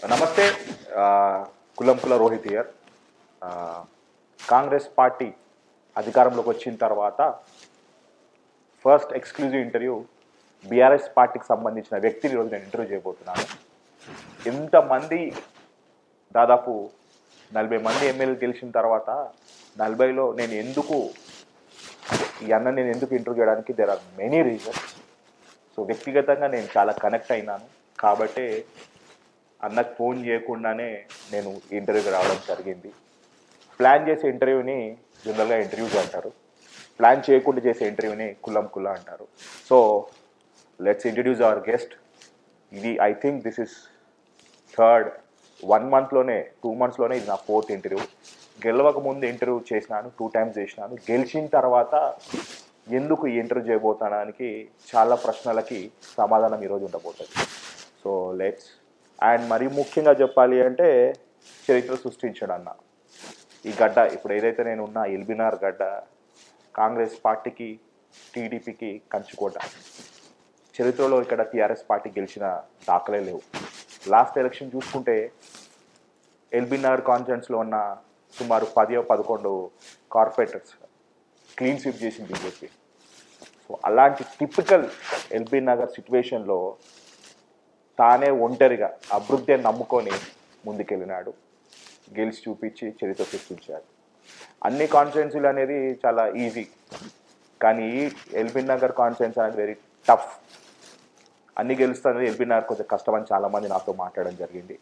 నమస్తే. కులంకుల Rohit here. Congress party అధికారంలోకి వచ్చిన తర్వాత ఫస్ట్ ఎక్స్క్లూజివ్ ఇంటర్వ్యూ బీఆర్ఎస్ పార్టీకి సంబంధించిన వ్యక్తిని ఈరోజు నేను ఇంటర్వ్యూ చేయబోతున్నాను. ఇంతమంది దాదాపు 40 మంది ఎమ్మెల్యేలు గెలిచిన తర్వాత 40లో నేను ఎందుకు ఈ అన్న నేను ఎందుకు ఇంటర్వ్యూ చేయడానికి there are many reasons. So వ్యక్తిగతంగా నేను చాలా కనెక్ట్ అయినాను కాబట్టి అన్నకు ఫోన్ చేయకుండానే నేను ఇంటర్వ్యూకి రావడం జరిగింది. ప్లాన్ చేసే ఇంటర్వ్యూని జనరల్గా ఇంటర్వ్యూస్ అంటారు, ప్లాన్ చేయకుండా చేసే ఇంటర్వ్యూని కుల అంటారు. So let's introduce our guest. ఇది I think this is third 1 monthలోనే 2 monthsలోనే ఇది నా 4th ఇంటర్వ్యూ. గెలవక ముందు ఇంటర్వ్యూ చేసినాను, 2 times చేసినాను. గెలిచిన తర్వాత ఎందుకు ఈ ఇంటర్వ్యూ చేయబోతానికి చాలా ప్రశ్నలకి సమాధానం ఈరోజు ఉండబోతుంది. సో లెట్స్ అండ్ మరీ ముఖ్యంగా చెప్పాలి అంటే చరిత్ర సృష్టించాడు అన్న. ఈ గడ్డ ఇప్పుడు ఏదైతే నేను ఉన్న ఎల్బీనగర్ గడ్డ కాంగ్రెస్ పార్టీకి టీడీపీకి కంచుకోట. చరిత్రలో ఇక్కడ టీఆర్ఎస్ పార్టీ గెలిచిన దాఖలే లేవు. లాస్ట్ ఎలక్షన్ చూసుకుంటే ఎల్బీనగర్ కాన్ఫరెన్స్లో ఉన్న సుమారు 10-11 కార్పొరేటర్స్ క్లీన్ స్వీప్ చేసింది బీజేపీ. సో అలాంటి టిపికల్ ఎల్బీనగర్ సిచ్యువేషన్లో తానే ఒంటరిగా అభివృద్ధి నమ్ముకొని ముందుకెళ్ళినాడు, గెలిచి చూపించి చరిత్ర సృష్టించాడు. అన్ని కాన్స్టిట్యున్సీలు అనేది చాలా ఈజీ, కానీ ఎల్బీనగర్ కాన్స్టిట్యున్సీ అనేది వెరీ టఫ్. అన్ని గెలుస్తుంది ఎల్బీనగర్ కొంచెం కష్టం అని చాలామంది నాతో మాట్లాడడం జరిగింది.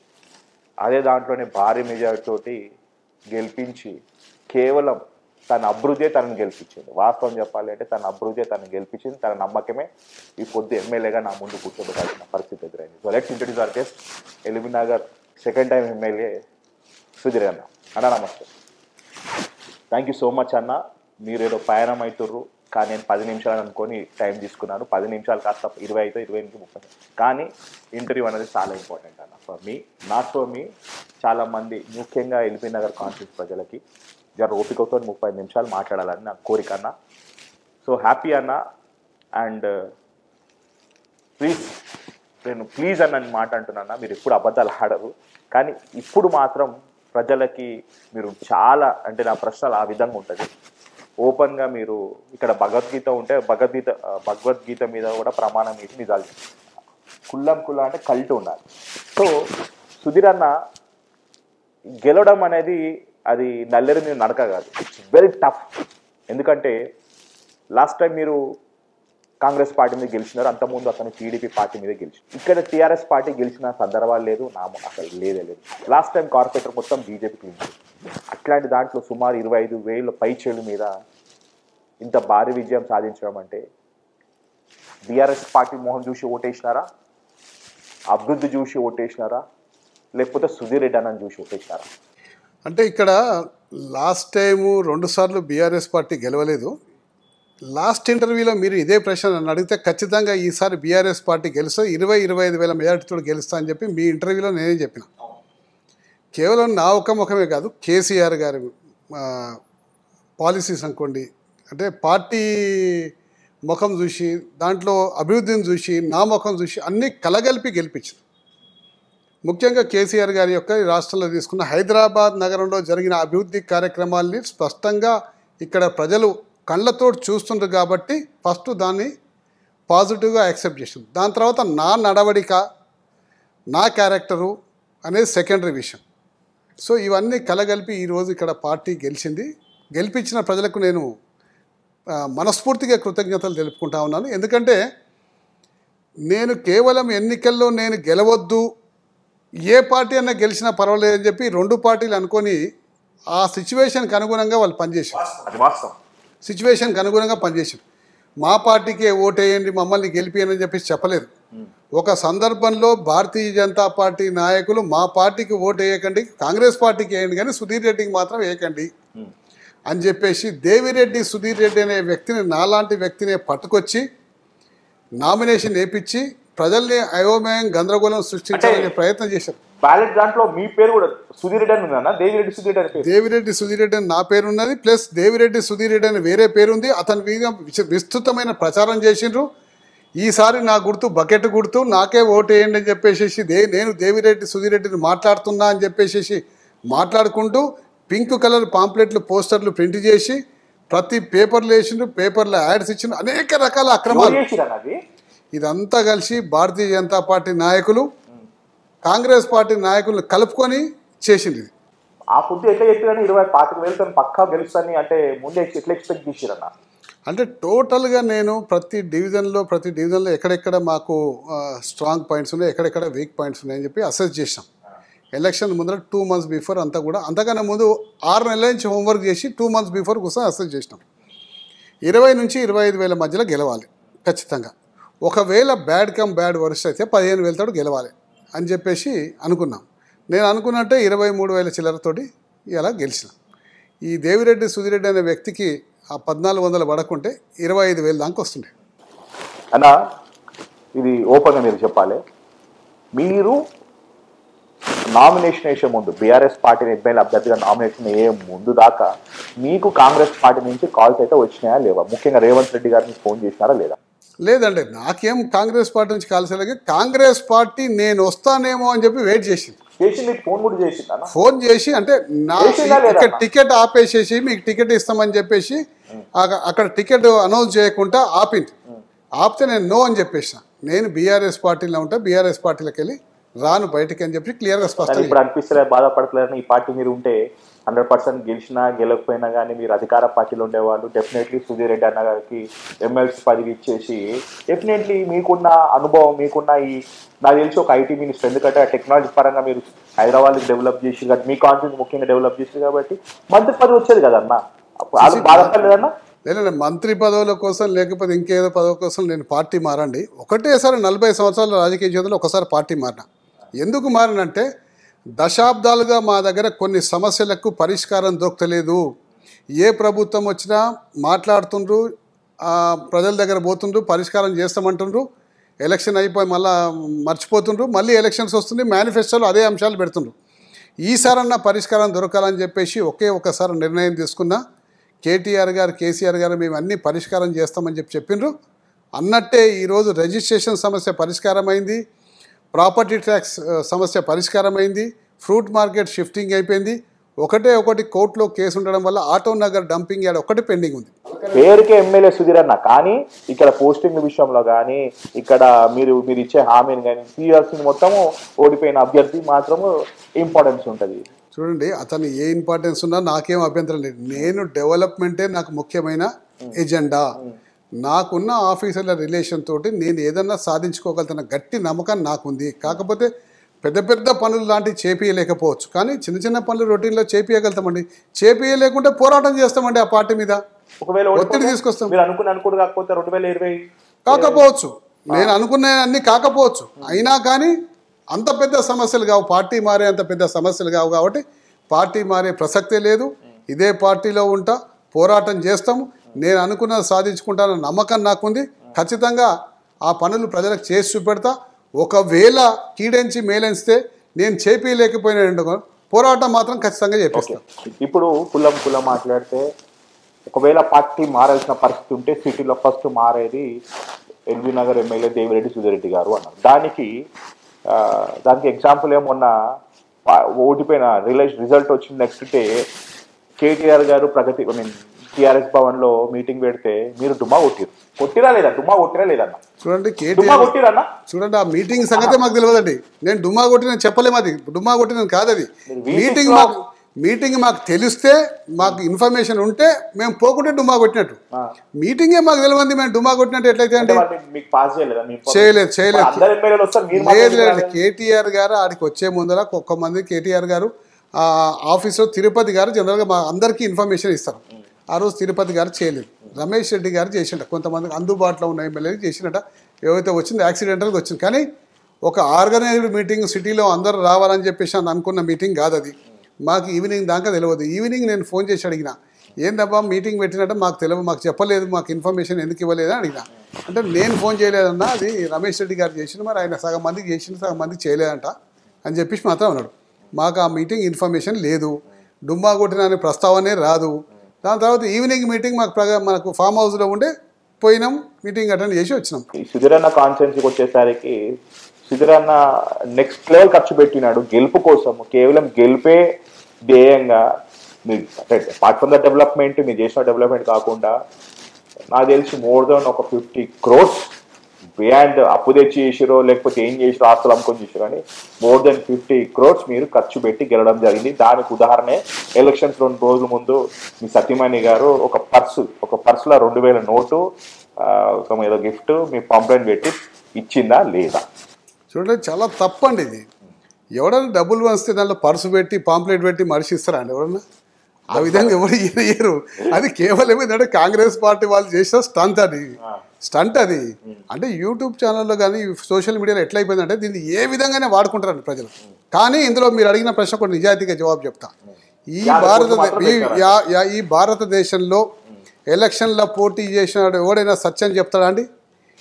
అదే దాంట్లోనే భారీ మెజారిటీ తోటి గెలిపించి కేవలం తన అభివృద్ధి తనను గెలిపించింది. వాస్తవం చెప్పాలి అంటే తన అభివృద్ధి తనను గెలిపించింది. తన నమ్మకమే ఈ పొద్దు ఎమ్మెల్యేగా నా ముందు కూర్చోబెట్టాల్సిన పరిస్థితి ఎదురైంది. So let's introduce our guest, LB Nagar second time MLA Sudheer అన్న. అన్న నమస్తే. థ్యాంక్ యూ సో మచ్ అన్న. మీరు ఏదో ప్రయాణం అవుతుర్రు, కానీ నేను 10 నిమిషాలు అనుకొని టైం తీసుకున్నాను. 10 నిమిషాలు కాస్త 20 అయితే 20 నుంచి 30. కానీ ఇంటర్వ్యూ అనేది చాలా ఇంపార్టెంట్ అన్న for me, not for me. చాలామంది ముఖ్యంగా ఎల్బీనగర్ కాన్స్టిట్యూన్సీ ప్రజలకి జర ఓపికతో 30 నిమిషాలు మాట్లాడాలని నా కోరిక అన్న. సో హ్యాపీ అన్న. అండ్ ప్లీజ్ అన్న మాట అంటున్నా, మీరు ఎప్పుడు అబద్ధాలు ఆడరు, కానీ ఇప్పుడు మాత్రం ప్రజలకి మీరు చాలా అంటే నా ప్రశ్నలు ఆ విధంగా ఉంటుంది. ఓపెన్గా మీరు ఇక్కడ భగవద్గీత ఉంటే భగవద్గీత మీద కూడా ప్రమాణం చేసి నిజాలు కుల అంటే కల్ట్ ఉండాలి. సో సుధీర్ అన్న గెలవడం అనేది అది నల్లేరు మీరు నడక కాదు, ఇట్స్ వెరీ టఫ్. ఎందుకంటే లాస్ట్ టైం మీరు కాంగ్రెస్ పార్టీ మీద గెలిచినారు, అంతకుముందు అతను టీడీపీ పార్టీ మీద గెలిచినారు. ఇక్కడ టీఆర్ఎస్ పార్టీ గెలిచిన సందర్భాలు లేదు, అసలు లేదే లేదు. లాస్ట్ టైం కార్పొరేటర్ మొత్తం బీజేపీకి గెలిచింది. అట్లాంటి దాంట్లో సుమారు 25,000 పైచేలు మీద ఇంత భారీ విజయం సాధించడం అంటే బీఆర్ఎస్ పార్టీ మోహన్ చూసి ఓటేసినారా, అభివృద్ధి చూసి ఓటేసినారా, లేకపోతే సుధీర్ రెడ్డి అన్నని చూసి ఓటేసినారా? అంటే ఇక్కడ లాస్ట్ టైము 2 సార్లు బీఆర్ఎస్ పార్టీ గెలవలేదు. లాస్ట్ ఇంటర్వ్యూలో మీరు ఇదే ప్రశ్న నన్ను అడిగితే ఖచ్చితంగా ఈసారి బీఆర్ఎస్ పార్టీ గెలుస్తా 20-25 వేల మెజార్టీతో గెలుస్తా అని చెప్పి మీ ఇంటర్వ్యూలో నేనే చెప్పిన. కేవలం నా ఒక్క ముఖమే కాదు, కేసీఆర్ గారి పాలసీస్ అనుకోండి, అంటే పార్టీ ముఖం చూసి దాంట్లో అభివృద్ధిని చూసి నా ముఖం చూసి అన్నీ కలగలిపి గెలిపించింది. ముఖ్యంగా కేసీఆర్ గారి యొక్క రాష్ట్రంలో తీసుకున్న హైదరాబాద్ నగరంలో జరిగిన అభివృద్ధి కార్యక్రమాల్ని స్పష్టంగా ఇక్కడ ప్రజలు కళ్ళతో చూస్తుండ్రు కాబట్టి ఫస్ట్ దాన్ని పాజిటివ్గా యాక్సెప్ట్ చేసింది. దాని తర్వాత నా నడవడిక, నా క్యారెక్టరు అనేది సెకండరీ విషయం. సో ఇవన్నీ కలగలిపి ఈరోజు ఇక్కడ పార్టీ గెలిచింది. గెలిపించిన ప్రజలకు నేను మనస్ఫూర్తిగా కృతజ్ఞతలు తెలుపుకుంటా ఉన్నాను. ఎందుకంటే నేను కేవలం ఎన్నికల్లో నేను గెలవద్దు, ఏ పార్టీ అన్నా గెలిచినా పర్వాలేదని చెప్పి 2 పార్టీలు అనుకొని ఆ సిచ్యువేషన్కి అనుగుణంగా వాళ్ళు పనిచేశారు. సిచ్యువేషన్కి అనుగుణంగా పనిచేశారు. మా పార్టీకే ఓటేయండి, మమ్మల్ని గెలిపియని చెప్పేసి చెప్పలేదు. ఒక సందర్భంలో భారతీయ జనతా పార్టీ నాయకులు మా పార్టీకి ఓటు వేయకండి, కాంగ్రెస్ పార్టీకి వేయండి, కానీ సుధీర్ రెడ్డికి మాత్రం వేయకండి అని చెప్పేసి దేవిరెడ్డి సుధీర్ రెడ్డి అనే వ్యక్తిని, నాలాంటి వ్యక్తిని పట్టుకొచ్చి నామినేషన్ వేయించి ప్రజల్ని అయోమయం గందరగోళం సృష్టించాలనే ప్రయత్నం చేశారు. బ్యాలెట్ దాంట్లో మీ పేరు కూడా సుధీర్ రెడ్డి అని ఉందన్న, దేవిరెడ్డి సుధీర్ రెడ్డి అని. దేవిరెడ్డి సుధీర్ రెడ్డి అని నా పేరు ఉన్నది, ప్లస్ దేవిరెడ్డి సుధీర్ రెడ్డి అని వేరే పేరు ఉంది. అతని మీద విస్తృతమైన ప్రచారం చేసిండ్రు. ఈసారి నా గుర్తు బకెట్ గుర్తు, నాకే ఓటు వేయండి అని చెప్పేసి నేను దేవిరెడ్డి సుధీరెడ్డిని మాట్లాడుతున్నా అని చెప్పేసి మాట్లాడుకుంటూ పింక్ కలర్ పాంప్లెట్లు పోస్టర్లు ప్రింట్ చేసి ప్రతి పేపర్లు వేసిండ్రు, పేపర్లో యాడ్స్ ఇచ్చిండ్రు, అనేక రకాల అక్రమాలు. ఇదంతా కలిసి భారతీయ జనతా పార్టీ నాయకులు కాంగ్రెస్ పార్టీ నాయకులను కలుపుకొని చేసింది. ఆ ఫుడ్ ఎట్లా చెప్పారని 25,000 పక్కా గెలుస్తాని అంటే ముందే ఎట్లా ఎక్స్పెక్ట్ చేసిరన్న? అంటే టోటల్గా నేను ప్రతి డివిజన్లో ఎక్కడెక్కడ మాకు స్ట్రాంగ్ పాయింట్స్ ఉన్నాయి, ఎక్కడెక్కడ వీక్ పాయింట్స్ ఉన్నాయని చెప్పి అసెస్ చేసాం. ఎలక్షన్ ముందర 2 months బిఫోర్ అంతా కూడా, అంతకన్నా ముందు 6 నెలల నుంచి హోంవర్క్ చేసి 2 months బిఫోర్ కోసం అసెస్ చేసినాం. 20 నుంచి 25,000 మధ్యలో గెలవాలి ఖచ్చితంగా. ఒకవేళ బ్యాడ్ వరుస అయితే 15,000 తోటి గెలవాలి అని చెప్పేసి అనుకున్నాం. నేను అనుకున్నట్టే 23,000 చిల్లరతోటి ఇలా గెలిచిన. ఈ దేవిరెడ్డి సుధీరెడ్డి అనే వ్యక్తికి ఆ 1,400 పడకుంటే 25,000 దాకా వస్తుండే. అన్న ఇది ఓపెన్గా మీరు చెప్పాలి, మీరు నామినేషన్ వేసే ముందు బీఆర్ఎస్ పార్టీని ఎమ్మెల్యే అభ్యర్థిగా నామినేషన్ వేయే ముందు దాకా మీకు కాంగ్రెస్ పార్టీ నుంచి కాల్స్ అయితే వచ్చినాయా లేవా? ముఖ్యంగా రేవంత్ రెడ్డి గారిని ఫోన్ చేసినారా లేదా? లేదండి, నాకేం కాంగ్రెస్ పార్టీ నుంచి కాల్సలేక కాంగ్రెస్ పార్టీ నేను వస్తానేమో అని చెప్పి వెయిట్ చేసింది. ఫోన్ చేసి అంటే నా ఇక్కడ టికెట్ ఆపేసేసి మీకు టికెట్ ఇస్తామని చెప్పేసి అక్కడ టికెట్ అనౌన్స్ చేయకుండా ఆపితే నేను నో అని చెప్పేసిన. నేను బీఆర్ఎస్ పార్టీలో ఉంటా, బీఆర్ఎస్ పార్టీలోకి వెళ్ళి రాను బయటికి అని చెప్పి క్లియర్గా స్పష్టం. ఇప్పుడు అనిపిస్తలే, బాధపడతలేదని ఈ పార్టీ మీరు ఉంటే 100% గెలిచినా గెలకపోయినా కానీ మీరు అధికార పార్టీలో ఉండేవాళ్ళు. డెఫినెట్లీ సుధీర్ రెడ్డి అన్న గారికి ఎమ్మెల్సీ పదవి ఇచ్చేసి డెఫినెట్లీ మీకున్న అనుభవం, మీకున్న ఈ నాకు తెలిసి ఒక ఐటీ మినిస్టర్, ఎందుకంటే టెక్నాలజీ పరంగా మీరు హైదరాబాద్కి డెవలప్ చేసి కాబట్టి మీ కాన్ఫిడెన్స్ ముఖ్యంగా డెవలప్ చేసి కాబట్టి మంత్రి పదవి వచ్చేది కదన్న, బాధపడలేదన్నా? లేదండి, మంత్రి పదవుల కోసం లేకపోతే ఇంకేదో పదవి కోసం నేను పార్టీ మారండి. ఒకటేసారి 40 సంవత్సరాల రాజకీయ జీవితంలో ఒకసారి పార్టీ మారిన. ఎందుకు మారినంటే దశాబ్దాలుగా మా దగ్గర కొన్ని సమస్యలకు పరిష్కారం దొరకలేదు. ఏ ప్రభుత్వం వచ్చినా మాట్లాడుతుండ్రు, ప్రజల దగ్గర పోతుండ్రు, పరిష్కారం చేస్తామంటుండ్రు, ఎలక్షన్ అయిపోయి మళ్ళీ మర్చిపోతుండ్రు, మళ్ళీ ఎలక్షన్స్ వస్తుంది, మేనిఫెస్టోలో అదే అంశాలు పెడుతుండ్రు. ఈసారన్నా పరిష్కారం దొరకాలని చెప్పేసి ఒకసారి నిర్ణయం తీసుకున్నా. కేటీఆర్ గారు, కేసీఆర్ గారు మేము అన్నీ పరిష్కారం చేస్తామని చెప్పినారు. అన్నట్టే ఈరోజు రిజిస్ట్రేషన్ సమస్య పరిష్కారమైంది, ప్రాపర్టీ ట్యాక్స్ సమస్య పరిష్కారమైంది, ఫ్రూట్ మార్కెట్ షిఫ్టింగ్ అయిపోయింది. ఒకటి కోర్టులో కేసు ఉండడం వల్ల ఆటో నగర్ డంపింగ్ యార్డ్ ఒకటి పెండింగ్ ఉంది. పేరుకే ఎమ్మెల్యే సుధీర్ అన్న, కానీ ఇక్కడ పోస్టింగ్ విషయంలో కానీ ఇక్కడ మీరు ఇచ్చే హామీని కానీ తీయాల్సింది మొత్తము ఓడిపోయిన అభ్యర్థి మాత్రము ఇంపార్టెన్స్ ఉంటుంది. చూడండి, అతను ఏ ఇంపార్టెన్స్ ఉన్నా నాకేం అభ్యంతరం లేదు. నేను డెవలప్మెంటే నాకు ముఖ్యమైన ఎజెండా. నాకున్న ఆఫీసర్ల రిలేషన్ తోటి నేను ఏదన్నా సాధించుకోగలుగుతున్న గట్టి నమ్మకం నాకుంది. కాకపోతే పెద్ద పనులు లాంటివి చేపియలేకపోవచ్చు, కానీ చిన్న పనులు రొటీన్లో చేపియగలుగుతామండి. చేపియలేకుంటే పోరాటం చేస్తామండి ఆ పార్టీ మీద, ఒకవేళ ఒత్తిడి తీసుకొస్తాం. కాకపోవచ్చు, నేను అనుకునే అన్ని కాకపోవచ్చు, అయినా కానీ అంత పెద్ద సమస్యలు కావు, పార్టీ మారే అంత పెద్ద సమస్యలు కావు. కాబట్టి పార్టీ మారే ప్రసక్తే లేదు. ఇదే పార్టీలో ఉంటా, పోరాటం చేస్తాము. నేను అనుకున్నది సాధించుకుంటానన్న నమ్మకం నాకుంది. ఖచ్చితంగా ఆ పనులు ప్రజలకు చేసి చూపెడతా. ఒకవేళ కీడెంచి మేలెంచితే నేను చేపియలేకపోయినా పోరాటం మాత్రం ఖచ్చితంగా చేపిస్తాను. ఇప్పుడు కులం మాట్లాడితే ఒకవేళ పార్టీ మారాల్సిన పరిస్థితి ఉంటే సిటీలో ఫస్ట్ మారేది ఎల్బీ నగర్ ఎమ్మెల్యే దేవిరెడ్డి సుధీరెడ్డి గారు అన్నారు. దానికి ఎగ్జాంపుల్ ఏమన్నా ఓడిపోయిన రిజల్ట్ వచ్చిన నెక్స్ట్ డే కేటీఆర్ గారు టీఆర్ఎస్ భవన్ లో మీటింగ్ పెడితే మీరు డుమ్మా కొట్టిరా లేదన్న? చూడండి కేటీఆర్, చూడండి ఆ మీటింగ్ సంగతే మాకు తెలియదండి. నేను డుమ్మా కొట్టిన చెప్పలేము, అది డుమ్మా కొట్టిన కాదు. అది మీటింగ్ మాకు తెలిస్తే, మాకు ఇన్ఫర్మేషన్ ఉంటే మేము పోకుంటే డుమ్మా కొట్టినట్టు. మీటింగే మాకు తెలియదు, మేము డుమ్మా కొట్టినట్టు ఎట్లయితే అంటే లేదు. కేటీఆర్ గారు ఆడికి వచ్చే ముందర ఒక్కమంది కేటీఆర్ గారు ఆఫీస్లో తిరుపతి గారు జనరల్గా మా అందరికీ ఇన్ఫర్మేషన్ ఇస్తారు. ఆ రోజు తిరుపతి గారు చేయలేదు, రమేష్ రెడ్డి గారు చేసిండ, కొంతమందికి అందుబాటులో ఉన్న ఎమ్మెల్యేకి చేసినట్ట. ఏవైతే వచ్చింది యాక్సిడెంటల్గా వచ్చింది, కానీ ఒక ఆర్గనైజ్డ్ మీటింగ్ సిటీలో అందరూ రావాలని చెప్పేసి అనుకున్న మీటింగ్ కాదు అది. మాకు ఈవినింగ్ దాకా తెలియదు. ఈవినింగ్ నేను ఫోన్ చేసి అడిగిన, ఏందబ్బా మీటింగ్ పెట్టినట్టు మాకు తెలియదు, మాకు చెప్పలేదు, మాకు ఇన్ఫర్మేషన్ ఎందుకు ఇవ్వలేదని అడిగిన. అంటే నేను ఫోన్ చేయలేదన్నా, అది రమేష్ రెడ్డి గారు చేసిన, మరి ఆయన సగం మందికి చేసిన, సగం మందికి చేయలేదంట అని చెప్పేసి మాత్రం అన్నాడు. మాకు ఆ మీటింగ్ ఇన్ఫర్మేషన్ లేదు, డుమ్మా కొట్టిన అనే ప్రస్తావనే రాదు. దాని తర్వాత ఈవినింగ్ మీటింగ్ మనకు ఫామ్ హౌస్లో ఉండే పోయినాం, మీటింగ్ అటెండ్ చేసి వచ్చినాం. ఈ సుధీరన్న కాన్ఫరెన్స్కి వచ్చేసరికి సుధీరన్న నెక్స్ట్ లెవెల్ ఖర్చు పెట్టినాడు గెలుపు కోసం. కేవలం గెలిపే ధ్యేయంగా మీరు అపార్ట్ ఫ్రమ్ ద డెవలప్మెంట్ మీరు చేసిన డెవలప్మెంట్ కాకుండా నాకు తెలిసి మోర్ దెన్ ఒక 50 crores బియాండ్ అప్పు తెచ్చి చేసిరో లేకపోతే ఏం చేసిరో ఆస్తులు అమ్ముకొని చేసిరో కానీ మోర్ దెన్ 50 crores మీరు ఖర్చు పెట్టి గెలవడం జరిగింది. దానికి ఉదాహరణే ఎలక్షన్స్ 2 రోజుల ముందు మీ సత్యమణి గారు ఒక పర్సులో 2000 నోటు ఒక ఏదో గిఫ్ట్ మీ పంప్లైంట్ పెట్టి ఇచ్చిందా లేదా? చూడండి, చాలా తప్పండి ఇది. ఎవడన్నా డబ్బులు వస్తే దాంట్లో పర్సు పెట్టి పాంప్లెట్ పెట్టి మనిషి ఇస్తారా అండి ఎవరన్నా? ఆ విధంగా ఎవరు ఇయ్యరు. అది కేవలం ఏంటంటే కాంగ్రెస్ పార్టీ వాళ్ళు చేసిన స్టంట్ అది. అంటే యూట్యూబ్ ఛానల్లో కానీ సోషల్ మీడియాలో ఎట్లా అయిపోయిందంటే దీన్ని ఏ విధంగానే వాడుకుంటారండి ప్రజలు. కానీ ఇందులో మీరు అడిగిన ప్రశ్న కొన్ని నిజాయితీగా జవాబు చెప్తా. ఈ భారతదేశంలో ఎలక్షన్లో పోటీ చేసిన ఎవడైనా సత్యం చెప్తాడా అండి?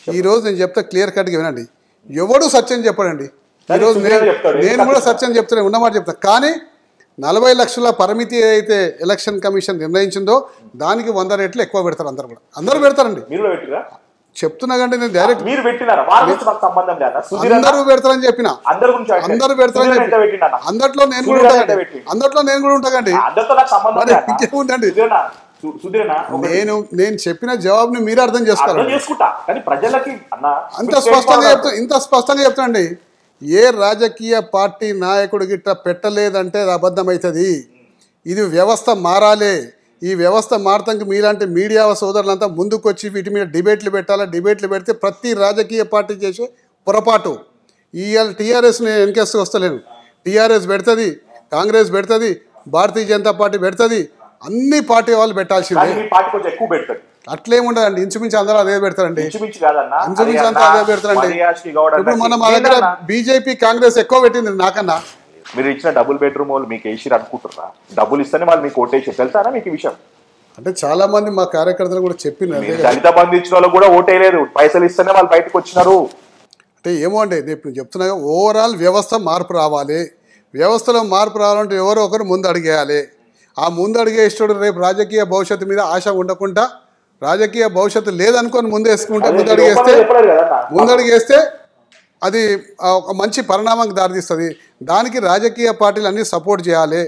ఈరోజు నేను చెప్తా క్లియర్ కట్గా వినండి, ఎవడు సత్యం చెప్పడండి. ఈరోజు నేను కూడా సత్యం చెప్తాను, ఉన్నమాట చెప్తాను. కానీ 40 లక్షల పరిమితి అయితే ఎలక్షన్ కమిషన్ నిర్ణయించిందో దానికి 100 రెట్లు ఎక్కువ పెడతారు. అందరూ పెడతారండి. చెప్తున్నా కంటే నేను డైరెక్ట్ అందరూ పెడతారని చెప్పిన, అందరూ పెడతారని చెప్పి అందట్లో నేను కూడా ఉంటాగండి. ఇంకేముందండి, నేను చెప్పిన జవాబుని మీరు అర్థం చేసుకోవాలి. ఇంత స్పష్టంగా చెప్తానండి, ఏ రాజకీయ పార్టీ నాయకుడు గిట్ట పెట్టలేదంటే అది అబద్ధమవుతుంది. ఇది వ్యవస్థ మారాలి. ఈ వ్యవస్థ మారటానికి మీలాంటి మీడియా సోదరులంతా ముందుకొచ్చి వీటి మీద డిబేట్లు పెట్టాలి. డిబేట్లు పెడితే ప్రతి రాజకీయ పార్టీ చేసే పొరపాటు. ఇవాళ టీఆర్ఎస్ నేను వెనకేస్తూ వస్తలేను. టీఆర్ఎస్ పెడుతుంది, కాంగ్రెస్ పెడుతుంది, భారతీయ జనతా పార్టీ పెడుతుంది, అన్ని పార్టీ వాళ్ళు పెట్టాల్సిందే. అట్లేముండదండి, ఇంచుమించు అందరూ అదే పెడతారండి. ఇంచుమించు అంతా అదే పెడతారండి. ఇప్పుడు మన మా దగ్గర బీజేపీ కాంగ్రెస్ ఎక్కువ పెట్టింది నాకన్నా. మీరు ఇచ్చిన డబుల్ బెడ్రూమ్ వాళ్ళు మీకు వేసిరు అనుకుంటున్నారా? డబ్బులు ఇస్తేనే వాళ్ళు మీకు ఓటేసి వెళ్తారా? మీకు విషయం అంటే చాలా మంది మా కార్యకర్తలు కూడా చెప్పినారు, దళిత బంధు ఇచ్చిన వాళ్ళు కూడా ఓటేయలేదు, పైసలు ఇస్తేనే వాళ్ళు బయటకు వచ్చినారు. అంటే ఏమో అండి, ఇప్పుడు చెప్తున్నా ఓవరాల్ వ్యవస్థ మార్పు రావాలి. వ్యవస్థలో మార్పు రావాలంటే ఎవరో ఒకరు ముందు అడిగేయాలి. ఆ ముందు అడిగేస్తాడు రేపు రాజకీయ భవిష్యత్తు మీద ఆశ ఉండకుండా, రాజకీయ భవిష్యత్తు లేదనుకొని ముందేసుకుంటే ముందడిగేస్తే అది ఒక మంచి పరిణామానికి దారితీస్తుంది. దానికి రాజకీయ పార్టీలు అన్నీ సపోర్ట్ చేయాలి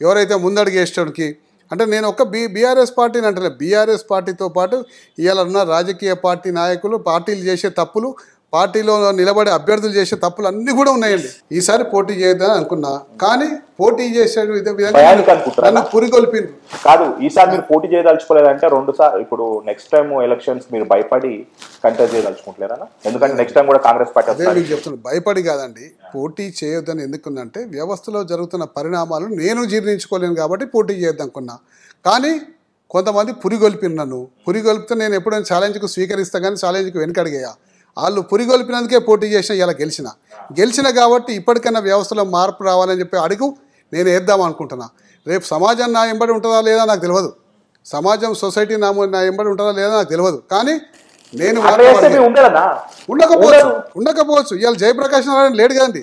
ఎవరైతే ముందడిగేసేవాడికి. అంటే నేను ఒక బీఆర్ఎస్ పార్టీని అంటే బీఆర్ఎస్ పార్టీతో పాటు ఇవాళ ఉన్న రాజకీయ పార్టీ నాయకులు పార్టీలు చేసే తప్పులు, పార్టీలో నిలబడే అభ్యర్థులు చేసే తప్పులు అన్నీ కూడా ఉన్నాయండి. ఈసారి పోటీ చేద్దాం అనుకున్నా, కానీ పోటీ చేసే విధంగా పురికొల్పింది కాదు. ఈసారి మీరు పోటీ చేయదలుచుకోలేదంటే 2 సార్లు ఇప్పుడు నెక్స్ట్ టైం ఎలక్షన్స్ మీరు భయపడి కంటెస్ట్ చేయదలుచుకుంటలేరా? ఎందుకంటే నెక్స్ట్ టైం కూడా కాంగ్రెస్ పార్టీ అదే మీకు చెప్తున్నాను, భయపడి కాదండి. పోటీ చేయొద్దని ఎందుకుందంటే వ్యవస్థలో జరుగుతున్న పరిణామాలు నేను జీర్ణించుకోలేను కాబట్టి పోటీ చేయొద్దనుకున్నా. కానీ కొంతమంది పురిగొల్పిన నన్ను పురిగొల్పితే నేను ఎప్పుడైనా ఛాలెంజ్కు స్వీకరిస్తా, కానీ ఛాలెంజ్కి వెనకడిగేయా. వాళ్ళు పురిగొల్పినందుకే పోటీ చేసిన, ఇలా గెలిచిన కాబట్టి ఇప్పటికైనా వ్యవస్థలో మార్పు రావాలని చెప్పి అడుగు నేను వేద్దాం అనుకుంటున్నా. రేపు సమాజం నా ఎంబడి ఉంటుందా లేదా నాకు తెలియదు, సమాజం సొసైటీ నా ఎంబడి ఉంటుందా లేదా నాకు తెలియదు. కానీ నేను ఉండకపోవచ్చు. ఇవాళ జయప్రకాష్ నారాయణ లేడు కదండి,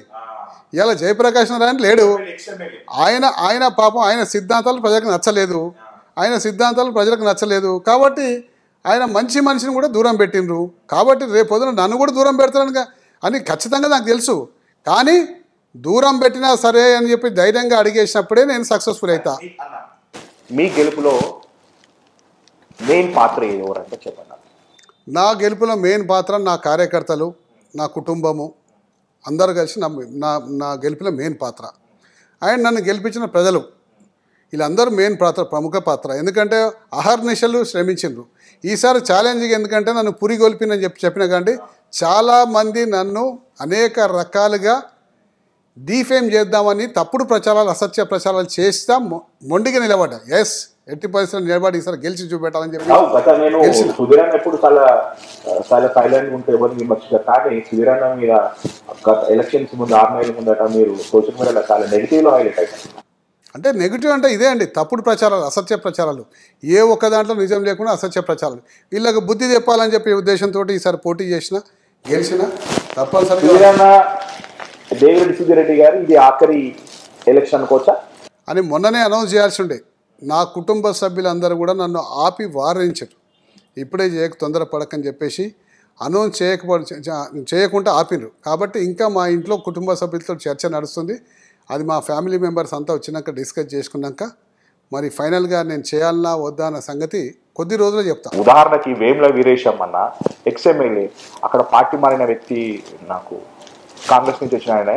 ఇవాళ జయప్రకాష్ నారాయణ లేడు. ఆయన పాపం ఆయన సిద్ధాంతాలు ప్రజలకు నచ్చలేదు కాబట్టి ఆయన మంచి మనిషిని కూడా దూరం పెట్టిండ్రు. కాబట్టి రేపు పొద్దున నన్ను కూడా దూరం పెడతాను అని ఖచ్చితంగా నాకు తెలుసు. కానీ దూరం పెట్టినా సరే అని చెప్పి ధైర్యంగా అడిగేసినప్పుడే నేను సక్సెస్ఫుల్ అవుతా. మీ గెలుపులో మెయిన్ పాత్ర ఎవరంటే చెప్పండి. నా గెలుపులో మెయిన్ పాత్ర నా కార్యకర్తలు, నా కుటుంబము అందరూ కలిసి నా గెలుపులో మెయిన్ పాత్ర. అండ్ నన్ను గెలిపించిన ప్రజలు వీళ్ళందరూ మెయిన్ ప్రముఖ పాత్ర. ఎందుకంటే అహర్నిశలు శ్రమించిండ్రు. ఈసారి ఛాలెంజింగ్ ఎందుకంటే నన్ను పురిగొల్పినని చెప్పిన కానీ చాలామంది నన్ను అనేక రకాలుగా డీఫేమ్ చేద్దామని తప్పుడు ప్రచారాలు, అసత్య ప్రచారాలు చేస్తా మొండిగా నిలబడ్డా. ఎస్, ఎట్టి పరిస్థితుల్లో నిలబడి ఈసారి గెలిచి చూపెట్టాలని చెప్పి అంటే నెగిటివ్ అంటే ఇదే అండి, తప్పుడు ప్రచారాలు, అసత్య ప్రచారాలు. ఏ ఒక్క దాంట్లో నిజం లేకుండా అసత్య ప్రచారాలు. వీళ్ళకి బుద్ధి చెప్పాలని చెప్పే ఉద్దేశంతో ఈసారి పోటీ చేసిన, గెలిచిన తప్పనిసరిగా దేవిరెడ్డి సుధిరెడ్డి గారు ఇది ఆఖరి ఎలక్షన్ కోచా అని మొన్ననే అనౌన్స్ చేయాల్సి ఉండే. నా కుటుంబ సభ్యులందరూ కూడా నన్ను ఆపి వారించారు. ఇప్పుడే తొందరపడకని చెప్పేసి అనౌన్స్ చేయకుండా ఆపినరు. కాబట్టి ఇంకా మా ఇంట్లో కుటుంబ సభ్యులతో చర్చ నడుస్తుంది. అది మా ఫ్యామిలీ మెంబర్స్ అంతా వచ్చినాక డిస్కస్ చేసుకున్నాక మరి ఫైనల్గా నేను చేయాలన్నా వద్దా అన్న సంగతి కొద్ది రోజుల్లో చెప్తాను. ఉదాహరణకి వేముల వీరేశం అన్న ఎక్స్ఎమ్మెల్యే, అక్కడ పార్టీ మారిన వ్యక్తి, నాకు కాంగ్రెస్ నుంచి వచ్చిన ఆయన